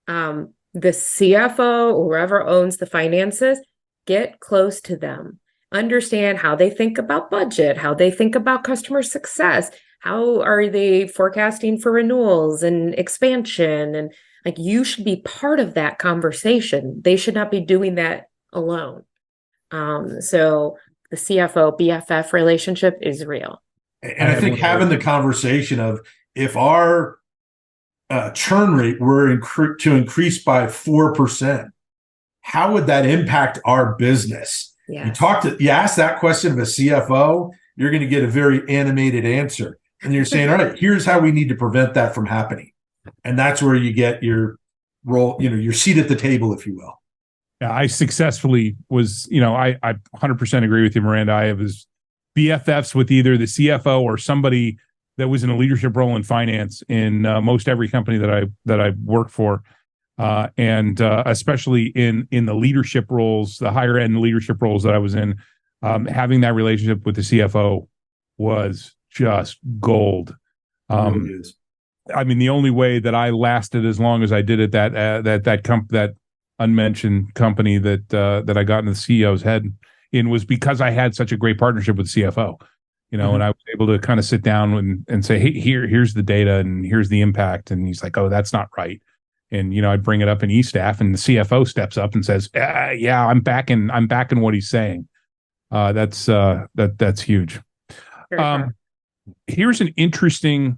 The CFO, or whoever owns the finances, get close to them. Understand how they think about budget, how they think about customer success, how are they forecasting for renewals and expansion, and like, you should be part of that conversation. They should not be doing that alone. So the CFO BFF relationship is real. And I think having the conversation of, if our churn rate were to increase by 4%, how would that impact our business? Yes. You ask that question of a CFO, you're going to get a very animated answer. And you're saying, all right, here's how we need to prevent that from happening. And that's where you get your role, your seat at the table, if you will. Yeah, I successfully was, I 100% agree with you, Miranda. I was BFFs with either the CFO or somebody that was in a leadership role in finance in most every company that I worked for. And especially in the leadership roles, the higher end leadership roles that I was in, having that relationship with the CFO was just gold. Really is. I mean, the only way that I lasted as long as I did at that unmentioned company that I got in the CEO's head in was because I had such a great partnership with the CFO, and I was able to kind of sit down and say, hey, here's the data and here's the impact. And he's like, oh, that's not right. And, I bring it up in E-staff and the CFO steps up and says, yeah, I'm backing what he's saying. That's huge. Here's an interesting,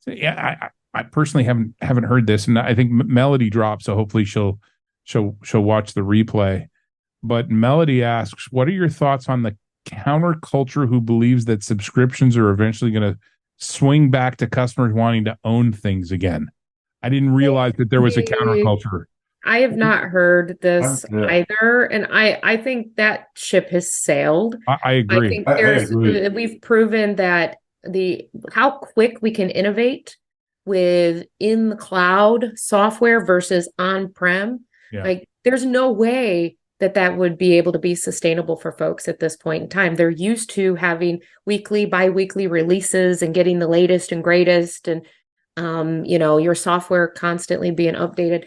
I personally haven't heard this, and I think Melody dropped, so hopefully she'll watch the replay. But Melody asks, what are your thoughts on the counterculture who believes that subscriptions are eventually going to swing back to customers wanting to own things again? I didn't realize that there was a counterculture. I have not heard this either, and I think that ship has sailed. I agree. I think we've proven that how quick we can innovate with in the cloud software versus on-prem. Yeah. Like, there's no way that would be able to be sustainable for folks at this point in time. They're used to having weekly, bi-weekly releases and getting the latest and greatest, and your software constantly being updated.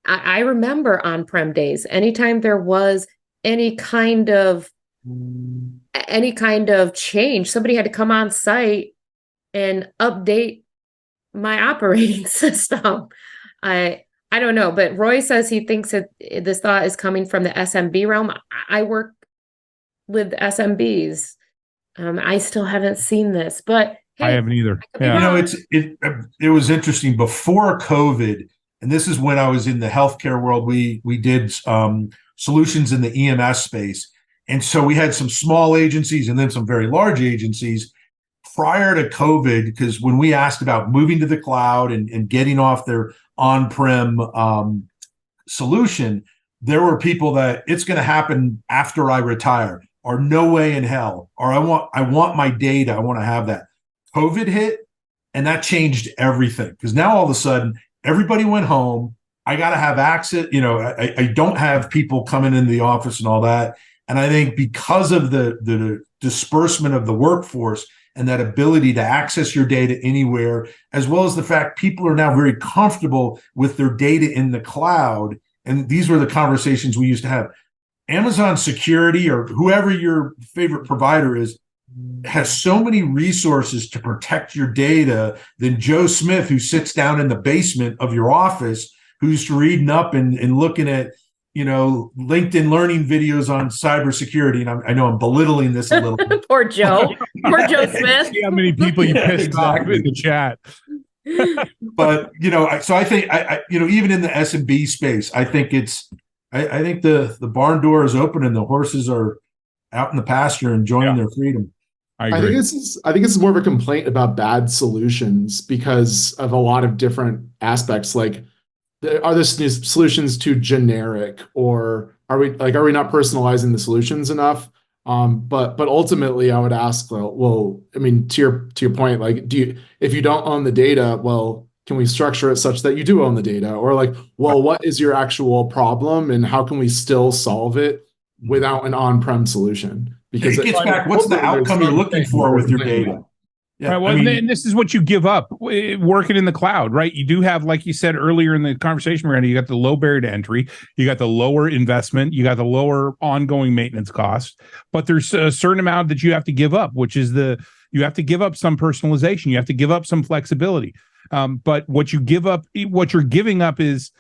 I remember on-prem days. Anytime there was any kind of change, somebody had to come on site and update my operating system. I don't know, but Roy says he thinks that this thought is coming from the SMB realm. I work with SMBs. I still haven't seen this, but hey, I haven't either. Yeah. It was interesting before COVID, and this is when I was in the healthcare world. We did solutions in the EMS space, and so we had some small agencies and then some very large agencies prior to COVID, because when we asked about moving to the cloud and getting off their on-prem solution, there were people that it's going to happen after I retire, or no way in hell, or I want my data, I want to have that. COVID hit, and that changed everything, because now all of a sudden everybody went home. I got to have access. I don't have people coming into the office and all that. And I think because of the disbursement of the workforce and that ability to access your data anywhere, as well as the fact people are now very comfortable with their data in the cloud. And these were the conversations we used to have. Amazon security, or whoever your favorite provider is, has so many resources to protect your data than Joe Smith, who sits down in the basement of your office, who's reading up and looking at, LinkedIn learning videos on cybersecurity. And I know I'm belittling this a little bit. Poor Joe. Poor Joe Smith. See how many people you pissed off in the chat. But, so I think, even in the SMB space, I think I think the barn door is open and the horses are out in the pasture enjoying their freedom. I agree. I think it's more of a complaint about bad solutions because of a lot of different aspects. Like, are the solutions too generic, or are we not personalizing the solutions enough? But ultimately, I would ask, well, I mean, to your point, like, if you don't own the data, well, can we structure it such that you do own the data? Or like, well, what is your actual problem, and how can we still solve it without an on-prem solution? Because it gets back, what's the outcome you're looking for with your data? Yeah, right. Well, and this is what you give up working in the cloud, right? You do have, like you said earlier in the conversation, Miranda, you got the low barrier to entry, you got the lower investment, you got the lower ongoing maintenance costs, but there's a certain amount that you have to give up, which is you have to give up some personalization, you have to give up some flexibility. But what you're giving up is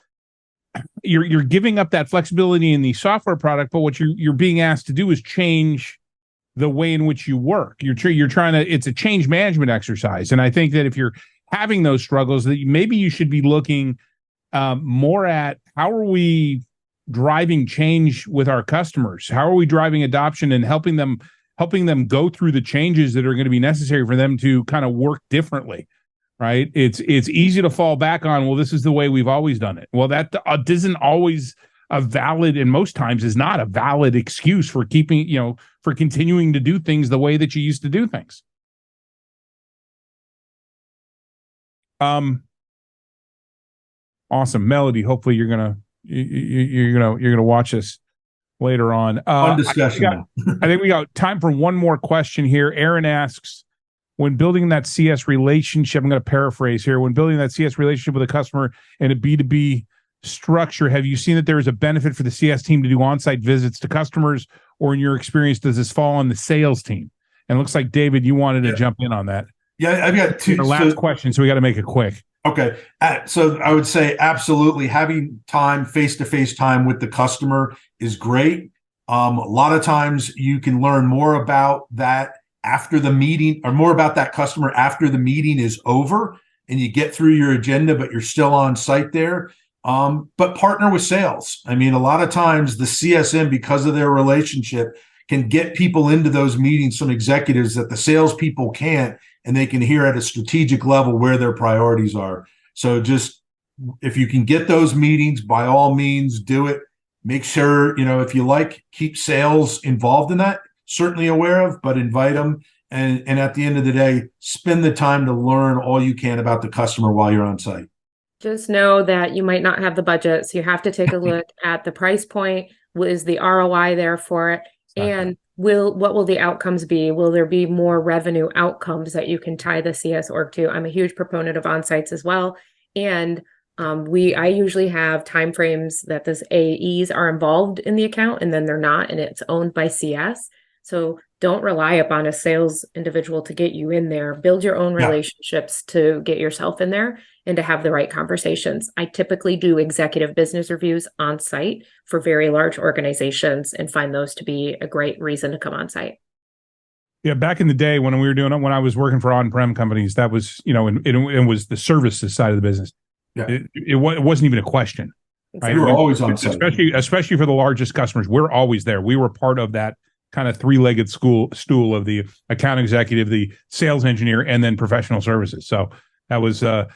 you're giving up that flexibility in the software product, but what you're being asked to do is change the way in which you work. You're trying to, it's a change management exercise. And I think that if you're having those struggles, that maybe you should be looking more at how are we driving change with our customers? How are we driving adoption and helping them go through the changes that are going to be necessary for them to kind of work differently, right? It's easy to fall back on, well, this is the way we've always done it. Well, that isn't always a valid, and most times is not a valid excuse for for continuing to do things the way that you used to do things. Awesome, Melody. Hopefully you're gonna watch us later on. Fun discussion. I think we got time for one more question here. Aaron asks, when building that CS relationship, I'm going to paraphrase here, when building that CS relationship with a customer in a B2B structure, have you seen that there is a benefit for the CS team to do on-site visits to customers, or in your experience, does this fall on the sales team? And it looks like, David, you wanted to jump in on that. Yeah, I've got two. Our last question, so we got to make it quick. Okay. So I would say absolutely having time, face-to-face time with the customer is great. A lot of times you can learn more about that after the meeting, or more about that customer after the meeting is over and you get through your agenda, but you're still on site there. But partner with sales. I mean, a lot of times the CSM, because of their relationship, can get people into those meetings, some executives that the salespeople can't, and they can hear at a strategic level where their priorities are. So just, if you can get those meetings, by all means, do it. Make sure, if you like, keep sales involved in that, certainly aware of, but invite them. And at the end of the day, spend the time to learn all you can about the customer while you're on site. Just know that you might not have the budget, so you have to take a look at the price point. Is the ROI there for it? And what will the outcomes be? Will there be more revenue outcomes that you can tie the CS org to? I'm a huge proponent of on-sites as well. And I usually have timeframes that the AEs are involved in the account, and then they're not, and it's owned by CS. So don't rely upon a sales individual to get you in there. Build your own relationships to get yourself in there and to have the right conversations. I typically do executive business reviews on site for very large organizations and find those to be a great reason to come on site. Yeah, back in the day when we were doing it, when I was working for on-prem companies, that was, it was the services side of the business. Yeah. It wasn't even a question. Exactly. Right? We were always on site. Especially for the largest customers. We're always there. We were part of that kind of three-legged stool of the account executive, the sales engineer, and then professional services. So that was a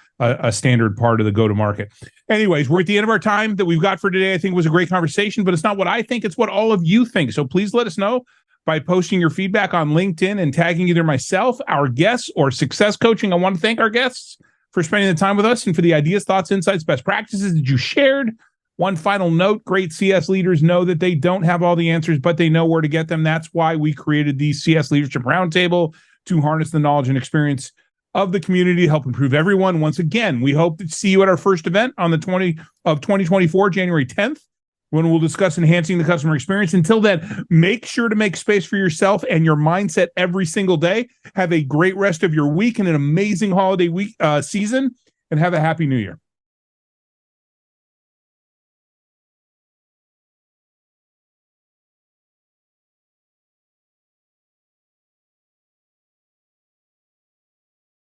standard part of the go-to-market. Anyways, we're at the end of our time that we've got for today. I think it was a great conversation, but it's not what I think. It's what all of you think. So please let us know by posting your feedback on LinkedIn and tagging either myself, our guests, or Success Coaching. I want to thank our guests for spending the time with us and for the ideas, thoughts, insights, best practices that you shared. One final note, great CS leaders know that they don't have all the answers, but they know where to get them. That's why we created the CS Leadership Roundtable, to harness the knowledge and experience of the community to help improve everyone. Once again, we hope to see you at our first event on the 2024, January 10th, when we'll discuss enhancing the customer experience. Until then, make sure to make space for yourself and your mindset every single day. Have a great rest of your week and an amazing holiday week season, and have a happy new year.